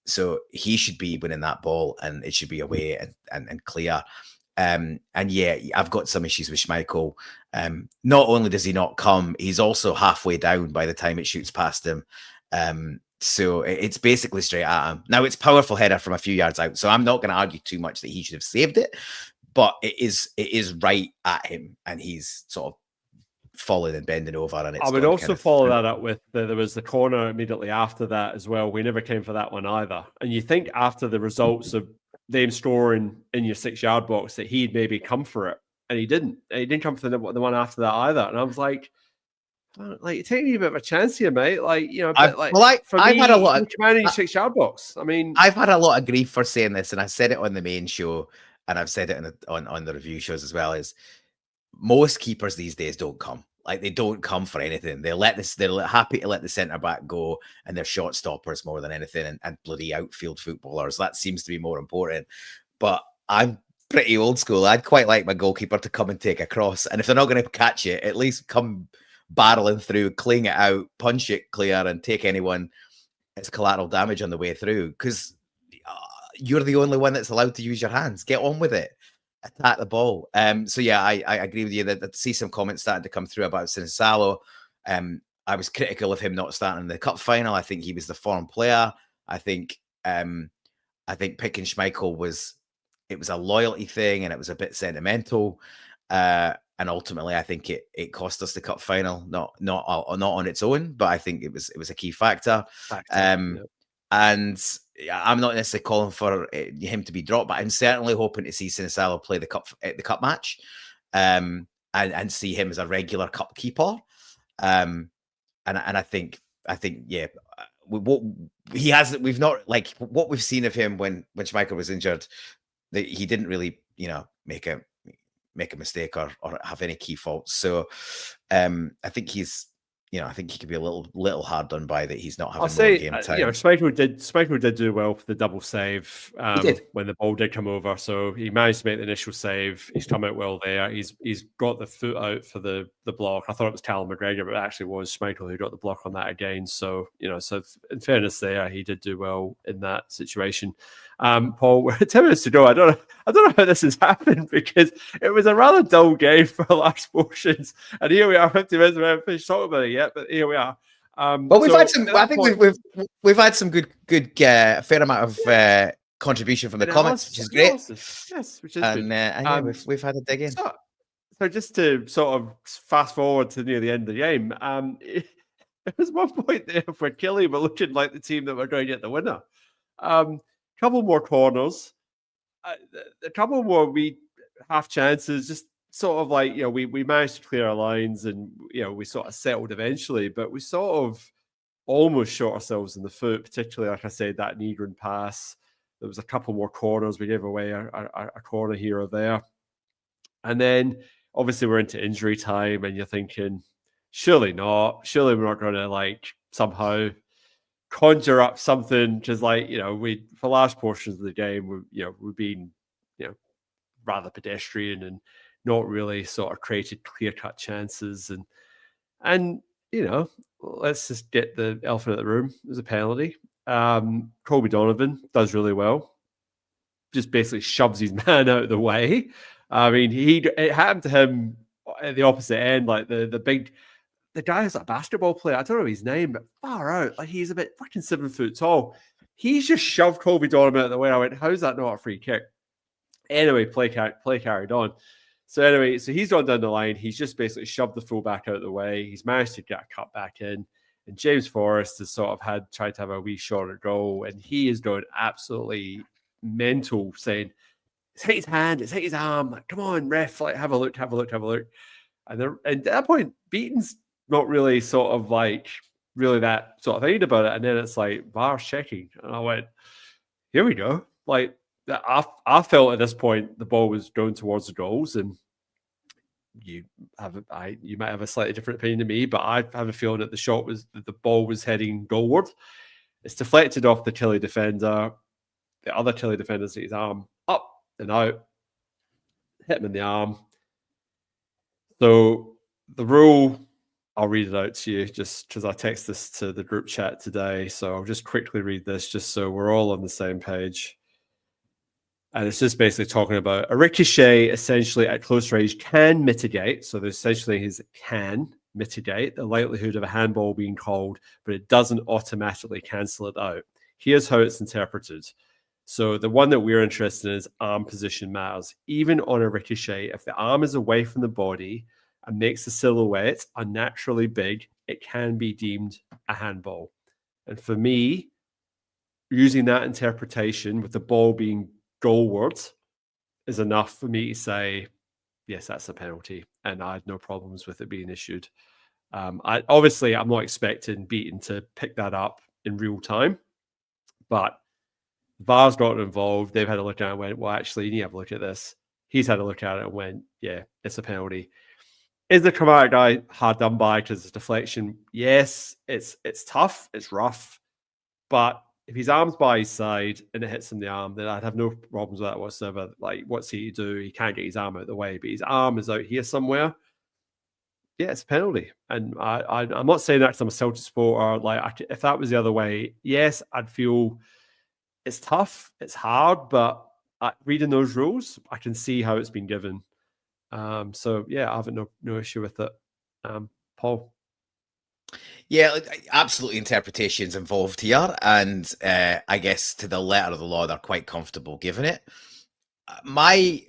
So he should be winning that ball, and it should be away and clear. I've got some issues with Schmeichel. Not only does he not come, he's also halfway down by the time it shoots past him. So it's basically straight at him. Now, it's powerful header from a few yards out, so I'm not going to argue too much that he should have saved it, but it is right at him, and he's sort of falling and bending over. And I would also follow that up with there was the corner immediately after that as well. We never came for that one either. And you think after the results of them scoring in your 6 yard box that he'd maybe come for it, and he didn't. And he didn't come for the one after that either. And I was like, you're taking a bit of a chance here, mate. I've had a lot of commanding your 6 yard box. I mean, I've had a lot of grief for saying this, and I said it on the main show, and I've said it on the review shows as well. Is most keepers these days don't come. They don't come for anything. They're happy to let the centre back go, and they're shot stoppers more than anything, and bloody outfield footballers. That seems to be more important. But I'm pretty old school. I'd quite like my goalkeeper to come and take a cross, and if they're not going to catch it, at least come barreling through, clean it out, punch it clear, and take anyone as collateral damage on the way through. Because you're the only one that's allowed to use your hands. Get on with it. Attack the ball. I agree with you that I see some comments starting to come through about Sinisalo. I was critical of him not starting in the cup final. I think he was the form player. I think picking Schmeichel was a loyalty thing, and it was a bit sentimental. And ultimately, I think it cost us the cup final, not on its own, but I think it was a key factor. And I'm not necessarily calling for him to be dropped, but I'm certainly hoping to see Sinisalo play the cup match, and see him as a regular cup keeper. And I think what we've seen of him when Schmeichel was injured, that he didn't really make a mistake or have any key faults. So I think he's I think he could be a little hard done by that he's not having I'll say, more game time. Schmeichel did do well for the double save He did. when the ball did come over. So he managed to make the initial save. He's come out well there. He's got the foot out for the block. I thought it was Callum McGregor, but it actually was Schmeichel who got the block on that again. So, so in fairness there, he did do well in that situation. Paul, we're 10 minutes to go. I don't know how this has happened, because it was a rather dull game for large portions. And here we are, 50 minutes, we haven't finished talking about it yet, but here we are. But we've had some. I think we've had some good fair amount of contribution from the comments, which is great. Yes, which is good. And we've had a dig in. So just to sort of fast forward to near the end of the game, there was one point there where Killy were looking like the team that were going to get the winner. Couple more corners, a couple more half chances, just sort of like, we managed to clear our lines, and, we sort of settled eventually, but we sort of almost shot ourselves in the foot, particularly, like I said, that Negron pass. There was a couple more corners. We gave away a corner here or there. And then, obviously, we're into injury time, and you're thinking, surely not. Surely we're not going to, somehow conjure up something, because, for large portions of the game, we've been, rather pedestrian and not really sort of created clear-cut chances. And let's just get the elephant in the room. There's a penalty. Colby Donovan does really well. Just basically shoves his man out of the way. I mean, it happened to him at the opposite end, like the guy who's a basketball player. I don't know his name, but far out. Like, he's about fucking 7 foot tall. He's just shoved Colby Donovan out of the way. I went, how's that not a free kick? Anyway, play carried on. So he's gone down the line. He's just basically shoved the fullback out of the way. He's managed to get a cut back in. And James Forrest has sort of tried to have a wee shot at goal. And he is going absolutely mental, saying, it's hit his hand, it's hit his arm. Like, come on, ref, have a look. And at that point, Beaton's not really sort of really that sort of thing about it. And then it's like, VAR's checking. And I went, here we go. I felt at this point the ball was going towards the goals, and you might have a slightly different opinion than me, but I have a feeling that the ball was heading goalward. It's deflected off the Tilly defender. The other Tilly defender's his arm up and out, hit him in the arm. So the rule, I'll read it out to you just because I text this to the group chat today. So I'll just quickly read this just so we're all on the same page. And it's just basically talking about a ricochet essentially at close range can mitigate. So there's essentially his can mitigate the likelihood of a handball being called, but it doesn't automatically cancel it out. Here's how it's interpreted. So the one that we're interested in is arm position matters. Even on a ricochet, if the arm is away from the body and makes the silhouette unnaturally big, it can be deemed a handball. And for me, using that interpretation with the ball being goalward is enough for me to say, yes, that's a penalty, and I had no problems with it being issued. I'm not expecting Beaton to pick that up in real time, but VAR's got involved. They've had a look at it and went, well, actually, you need to have a look at this. He's had a look at it and went, yeah, it's a penalty. Is the Kilmarnock guy hard done by because it's deflection? Yes, it's tough, it's rough, but if his arm's by his side and it hits him in the arm, then I'd have no problems with that whatsoever. Like, what's he to do? He can't get his arm out of the way, but his arm is out here somewhere. Yeah, it's a penalty. And I'm not saying that because I'm a Celtic supporter. If that was the other way, yes, I'd feel it's tough, it's hard, but reading those rules, I can see how it's been given. So yeah, I have no issue with it. Paul. Yeah, absolutely interpretations involved here, and I guess to the letter of the law, they're quite comfortable giving it. I'm going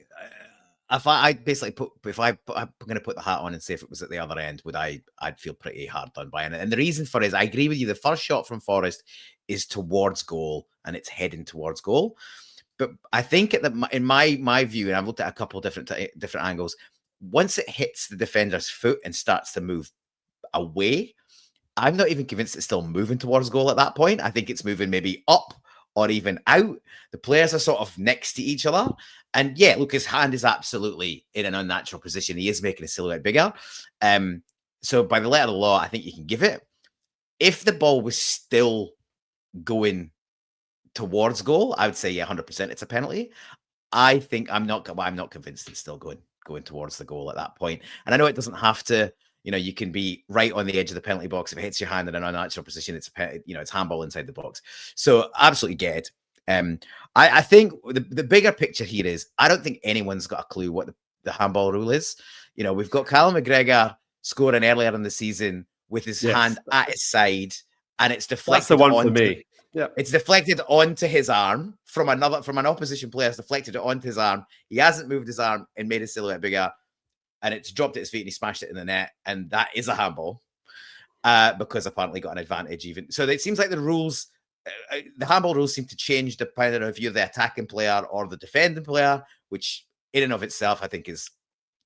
to put the hat on and say if it was at the other end, I'd feel pretty hard done by it. And the reason for it is I agree with you. The first shot from Forrest is towards goal, and it's heading towards goal. But I think in my view, and I've looked at a couple of different angles, once it hits the defender's foot and starts to move away, I'm not even convinced it's still moving towards goal at that point. I think it's moving maybe up or even out. The players are sort of next to each other. And yeah, look, his hand is absolutely in an unnatural position. He is making his silhouette bigger. So by the letter of the law, I think you can give it. If the ball was still going towards goal, I would say, yeah, 100% it's a penalty. I think I'm not convinced it's still going towards the goal at that point. And I know it doesn't have to, you can be right on the edge of the penalty box. If it hits your hand in an unnatural position, it's it's handball inside the box. So absolutely get it. I think the bigger picture here is I don't think anyone's got a clue what the handball rule is. We've got Callum McGregor scoring earlier in the season with his hand at his side, and it's deflected. That's the one for me. Yeah, it's deflected onto his arm from an opposition player. It's deflected it onto his arm. He hasn't moved his arm and made his silhouette bigger, and it's dropped at his feet and he smashed it in the net, and that is a handball because apparently got an advantage even. So it seems like the rules, the handball rules seem to change depending on if you're the attacking player or the defending player, which in and of itself I think is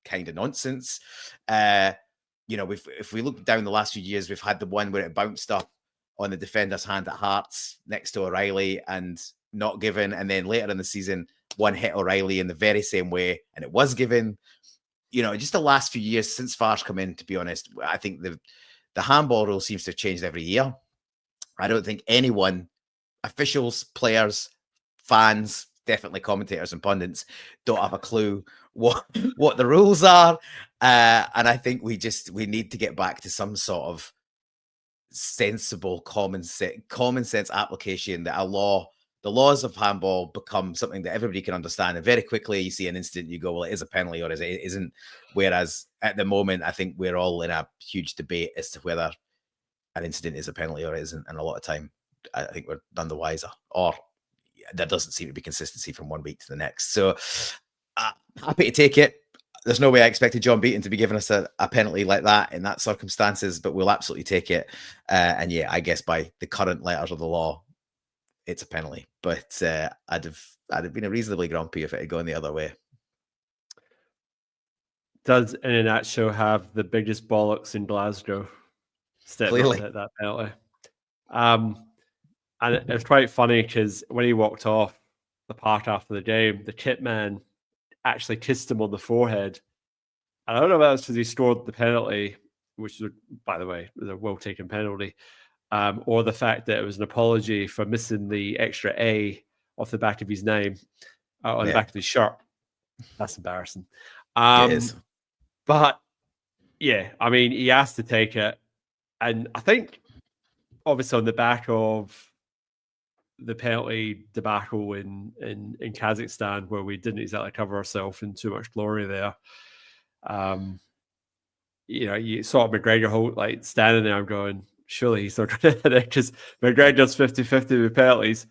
kind of nonsense. If we look down the last few years, we've had the one where it bounced up on the defender's hand at Hearts next to O'Reilly and not given. And then later in the season, one hit O'Reilly in the very same way and it was given. Just the last few years since VAR's come in, to be honest, I think the handball rule seems to have changed every year. I don't think anyone, officials, players, fans, definitely commentators and pundits, don't have a clue what the rules are. And I think we need to get back to some sort of sensible common sense application that the laws of handball become something that everybody can understand, and very quickly you see an incident, you go, well, it is a penalty or it isn't. Whereas at the moment I think we're all in a huge debate as to whether an incident is a penalty or it isn't, and a lot of time I think we're none the wiser, or there doesn't seem to be consistency from one week to the next. So happy to take it. There's no way I expected John Beaton to be giving us a penalty like that in that circumstances, but we'll absolutely take it. And yeah, I guess by the current letters of the law, it's a penalty. But I'd have been reasonably grumpy if it had gone the other way. Does Iheanacho have the biggest bollocks in Glasgow? Clearly, at that penalty. And it was quite funny because when he walked off the park after the game, the kit man actually kissed him on the forehead. And I don't know if that was because he scored the penalty, which, by the way, was a well-taken penalty, or the fact that it was an apology for missing the extra A off the back of his name, on the back of his shirt. That's embarrassing. It is. But, yeah, I mean, he asked to take it. And I think, obviously, on the back of the penalty debacle in Kazakhstan, where we didn't exactly cover ourselves in too much glory there. You saw McGregor standing there standing there surely he's not going to hit it because McGregor's 50-50 with penalties.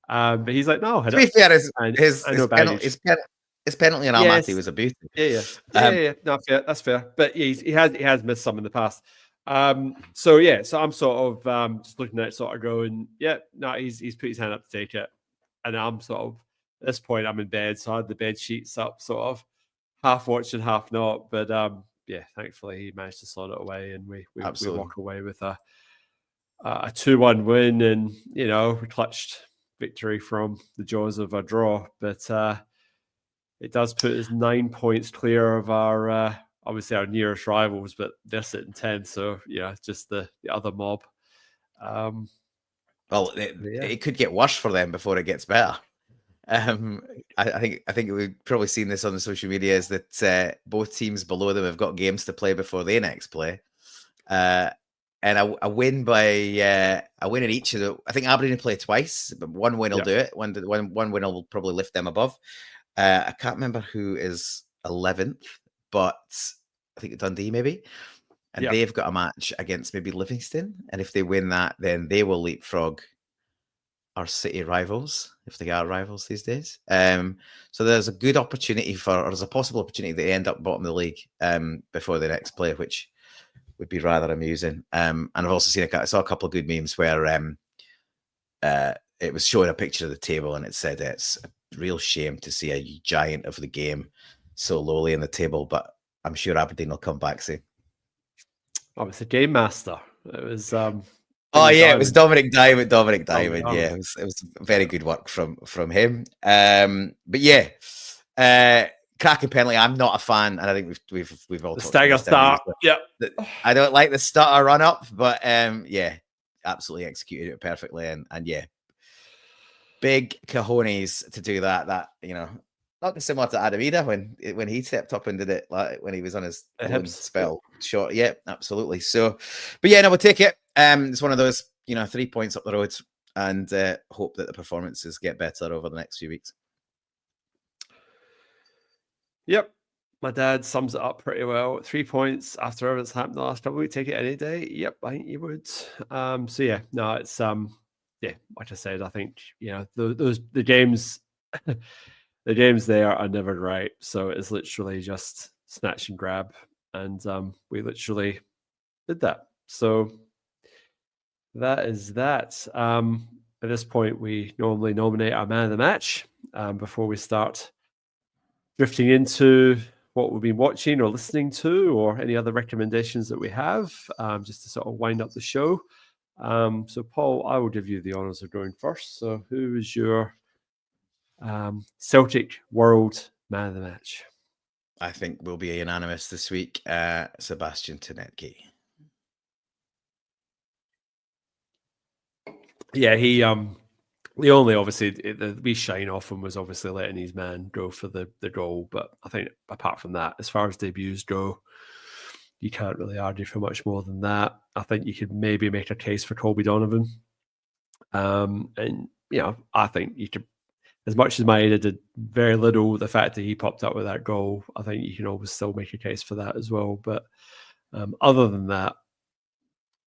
But he's like, no. To be fair, his penalty on Almaty was a beauty. Yeah. No, fair. That's fair. But he has missed some in the past. So I'm sort of just looking at it, sort of going, he's put his hand up to take it, and I'm sort of at this point I'm in bed, so I had the bed sheets up, sort of half watching, half not. But thankfully he managed to slot it away, and we walk away with a 2-1 win, and we clutched victory from the jaws of a draw. But it does put us 9 points clear of our. Obviously our nearest rivals, but they're sitting 10. So just the other mob. It could get worse for them before it gets better. I think we've probably seen this on the social media is that both teams below them have got games to play before they next play. And a win in each of the. I think Aberdeen will play twice, but one win will do it. One win will probably lift them above. I can't remember who is 11th. But I think Dundee maybe, and they've got a match against maybe Livingston, and if they win that, then they will leapfrog our city rivals, if they are rivals these days. So there's a good opportunity there's a possible opportunity that they end up bottom of the league before the next play, which would be rather amusing. And I've also I saw a couple of good memes where it was showing a picture of the table and it said it's a real shame to see a giant of the game so lowly in the table, but I'm sure Aberdeen will come back soon. Oh, it's a game master. It was. It was Dominic Diamond. Yeah, it was very good work from him. But cracking penalty. I'm not a fan, and I think we've all The talked stagger about this, start. Yeah. I don't like the stutter run up, but yeah, absolutely executed it perfectly, and yeah, big cojones to do that. That, not dissimilar to Daizen Maeda when he stepped up and did it, like when he was on his loan spell short. Yeah, absolutely. So, but yeah, no, we'll take it. It's one of those, 3 points up the road, and hope that the performances get better over the next few weeks. Yep. My dad sums it up pretty well. 3 points after everything's happened the last couple of weeks. Take it any day. Yep, I think you would. So yeah, no, it's yeah, like I said, I think the games the games there are never right. So it's literally just snatch and grab. And we literally did that. So that is that. At this point, we normally nominate our man of the match before we start drifting into what we've been watching or listening to, or any other recommendations that we have, just to sort of wind up the show. So, Paul, I will give you the honours of going first. So, who is your Celtic World Man of the Match? I think we'll be unanimous this week. Sebastian Tenetke. Yeah, he the only obviously the wee shine off him was obviously letting his man go for the goal. But I think apart from that, as far as debuts go, you can't really argue for much more than that. I think you could maybe make a case for Colby Donovan. And I think you could, as much as Maeda did very little, the fact that he popped up with that goal, I think you can always still make a case for that as well. But other than that,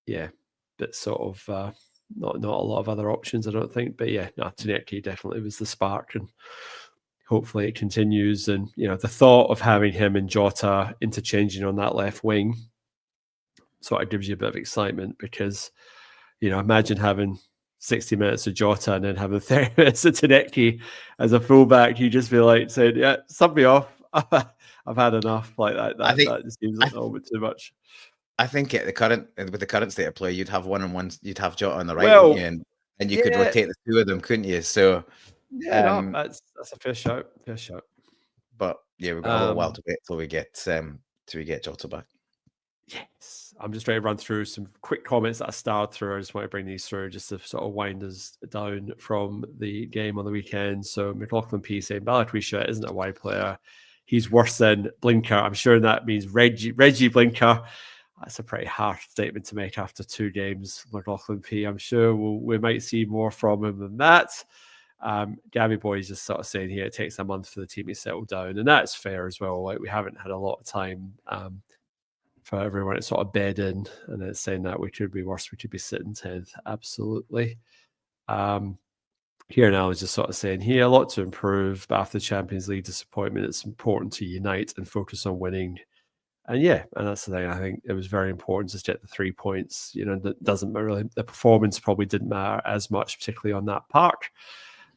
yeah, but sort of not a lot of other options, I don't think. But yeah, no, Tenetke definitely was the spark, and hopefully it continues. And the thought of having him and Jota interchanging on that left wing sort of gives you a bit of excitement, because imagine having 60 minutes of Jota and then having 30 minutes of Tenetke as a fullback. You just feel like saying, yeah, sub me off. I've had enough. Like that just seems a little bit too much. I think with the current state of play, you'd have one. You'd have Jota on the right, wouldn't you? And you could rotate the two of them, couldn't you? So yeah, that's a fair shout. Fair shout. But yeah, we've got a little while to wait till we get Jota back. Yes, I'm just ready to run through some quick comments that I starred through. I just want to bring these through just to sort of wind us down from the game on the weekend. So McLaughlin P saying Balikwisha isn't a wide player. He's worse than Blinker. I'm sure that means Reggie Blinker. That's a pretty harsh statement to make after 2 games, McLaughlin P. I'm sure we might see more from him than that. Gabby Boy is just sort of saying here it takes a month for the team to settle down, and that's fair as well. Like, we haven't had a lot of time for everyone to sort of bed in, and it's saying that we could be worse. We could be sitting 10th. Absolutely. Here now is just sort of saying here a lot to improve, but after the Champions League disappointment, it's important to unite and focus on winning. And yeah, and that's the thing. I think it was very important to get the 3 points. That doesn't really, the performance probably didn't matter as much, particularly on that park.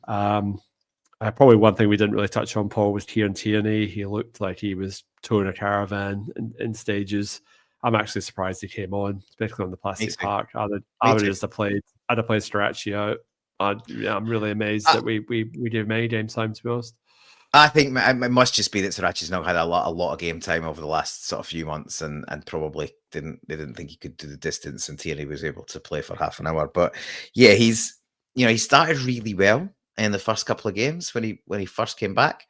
Probably one thing we didn't really touch on, Paul, was Kieran Tierney. He looked like he was towing a caravan in stages. I'm actually surprised he came on, especially on the plastic park. I'd have played Strachey out. I'm really amazed that we gave him any game time, to be honest. I think it must just be that Strachey's not had a lot of game time over the last sort of few months, and probably didn't think he could do the distance, and Tierney was able to play for half an hour. But yeah, he started really well in the first couple of games when he first came back.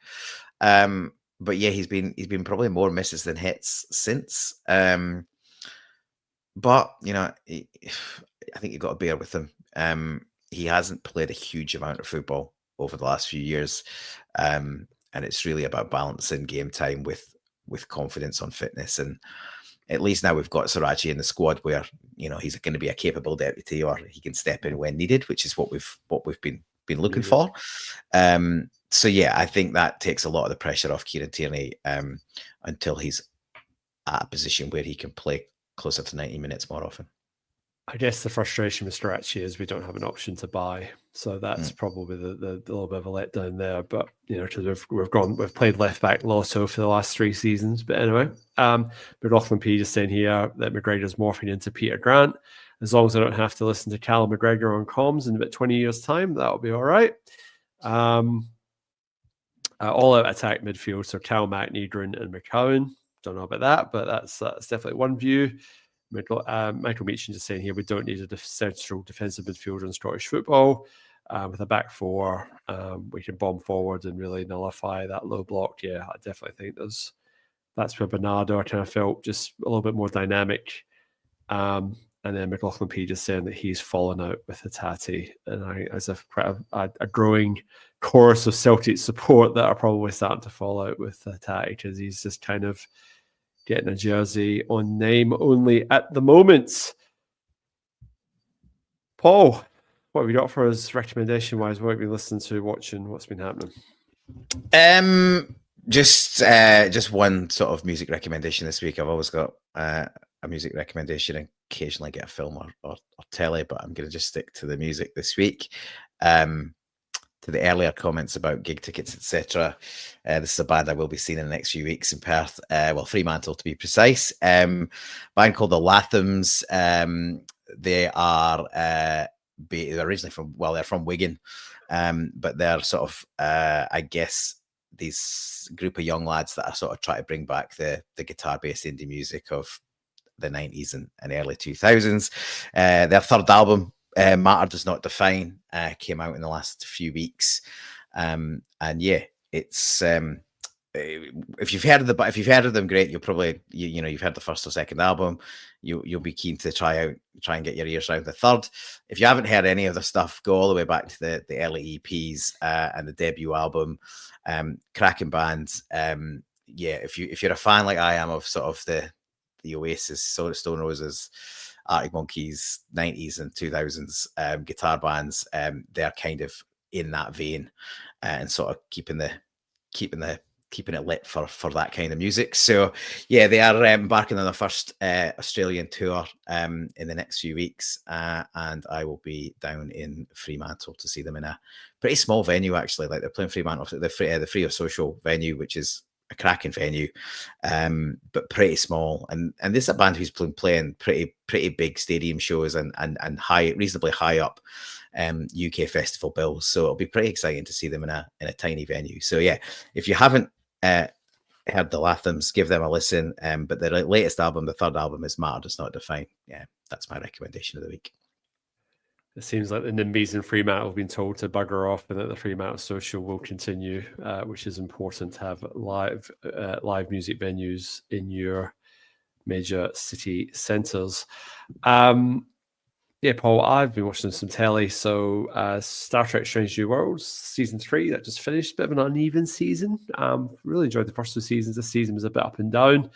But yeah, he's been probably more misses than hits since. But I think you've got to bear with him. He hasn't played a huge amount of football over the last few years. And it's really about balancing game time with confidence on fitness. And at least now we've got Strachey in the squad where, he's going to be a capable deputy, or he can step in when needed, which is what we've been looking for. So yeah, I think that takes a lot of the pressure off Kieran Tierney until he's at a position where he can play closer to 90 minutes more often. I guess the frustration with Strachey is we don't have an option to buy, so that's probably the little bit of a letdown there. But because we've played left back Lotto for the last 3 seasons. But anyway, McLaughlin P just saying here that McGregor's morphing into Peter Grant. As long as I don't have to listen to Callum McGregor on comms in about 20 years' time, that'll be all right. All-out attack midfield, so Cal, Edrin and McCowan. Don't know about that, but that's definitely one view. Michael Meachin just saying here, we don't need a central defensive midfielder in Scottish football. With a back four, we can bomb forward and really nullify that low block. Yeah, I definitely think that's where Bernardo I kind of felt just a little bit more dynamic. And then McLaughlin P just saying that he's fallen out with Hatate. And I think there's quite a growing chorus of Celtic support that are probably starting to fall out with Hatate because he's just kind of getting a jersey on name only at the moment. Paul, what have you got for us recommendation-wise? What have you listened to, watching? What's been happening? Just one sort of music recommendation this week. I've always got a music recommendation and occasionally get a film or telly, but I'm going to just stick to the music this week. To the earlier comments about gig tickets, etc. This is a band I will be seeing in the next few weeks in Perth. Fremantle to be precise. Band called the Lathams. They are they're originally they're from Wigan, but they're sort of I guess these group of young lads that are sort of trying to bring back the guitar-based indie music of the 90s and early 2000s. Their third album, Matter Does Not Define, came out in the last few weeks, and yeah, it's if you've heard of them, great. You'll probably you've heard the first or second album. You'll be keen to try and get your ears around the third. If you haven't heard any of the stuff, go all the way back to the early EPs and the debut album. Cracking bands. If you're a fan like I am of sort of the Oasis, Stone Roses, Arctic Monkeys, 90s and 2000s guitar bands, they're kind of in that vein and sort of keeping it lit for that kind of music. So yeah, they are embarking on their first Australian tour in the next few weeks, and I will be down in Fremantle to see them in a pretty small venue, actually. Like, they're playing Fremantle, the Free of Social venue, which is a cracking venue, but pretty small. And this is a band who's playing pretty big stadium shows and reasonably high up UK festival bills. So it'll be pretty exciting to see them in a tiny venue. So yeah, if you haven't heard the Lathams, give them a listen. But the latest album, the third album, is Matter Does Not Define. Yeah, that's my recommendation of the week. It seems like the NIMBYs and Fremantle have been told to bugger off, and that the Fremantle Social will continue, which is important to have live music venues in your major city centres. Yeah, Paul, I've been watching some telly. So Star Trek Strange New Worlds season 3 that just finished, bit of an uneven season. Really enjoyed the first 2 seasons. This season was a bit up and down.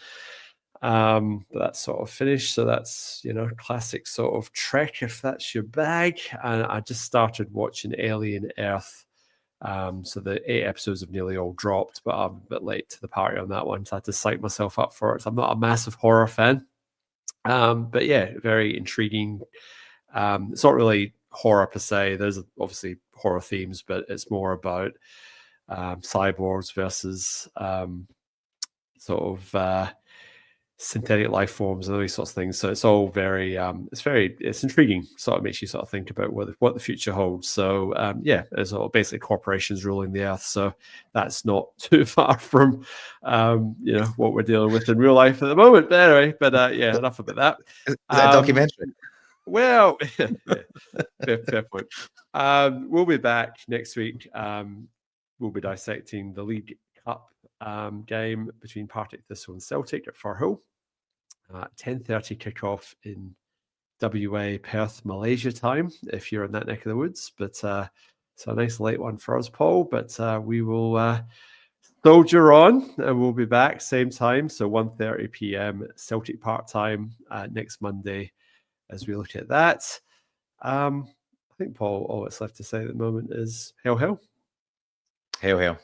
But that's sort of finished. So that's, classic sort of Trek, if that's your bag. And I just started watching Alien Earth. So the 8 episodes have nearly all dropped, but I'm a bit late to the party on that one. So I had to psych myself up for it. So I'm not a massive horror fan. But yeah, very intriguing. It's not really horror per se. There's obviously horror themes, but it's more about cyborgs versus sort of synthetic life forms and all these sorts of things. So it's all very, it's intriguing. Sort of makes you sort of think about what the future holds. So there's all basically corporations ruling the earth. So that's not too far from, what we're dealing with in real life at the moment. But anyway, enough about that. Is that a documentary? Well, fair point. We'll be back next week. We'll be dissecting the League Cup game between Partick Thistle and Celtic at Firhill. 10:30 kickoff in WA, Perth, Malaysia time, if you're in that neck of the woods. But so a nice late one for us, Paul. But we will soldier on, and we'll be back same time. So 1:30 p.m. Celtic Park time next Monday. As we look at that, I think, Paul, all that's left to say at the moment is hail, hail. Hail, hail.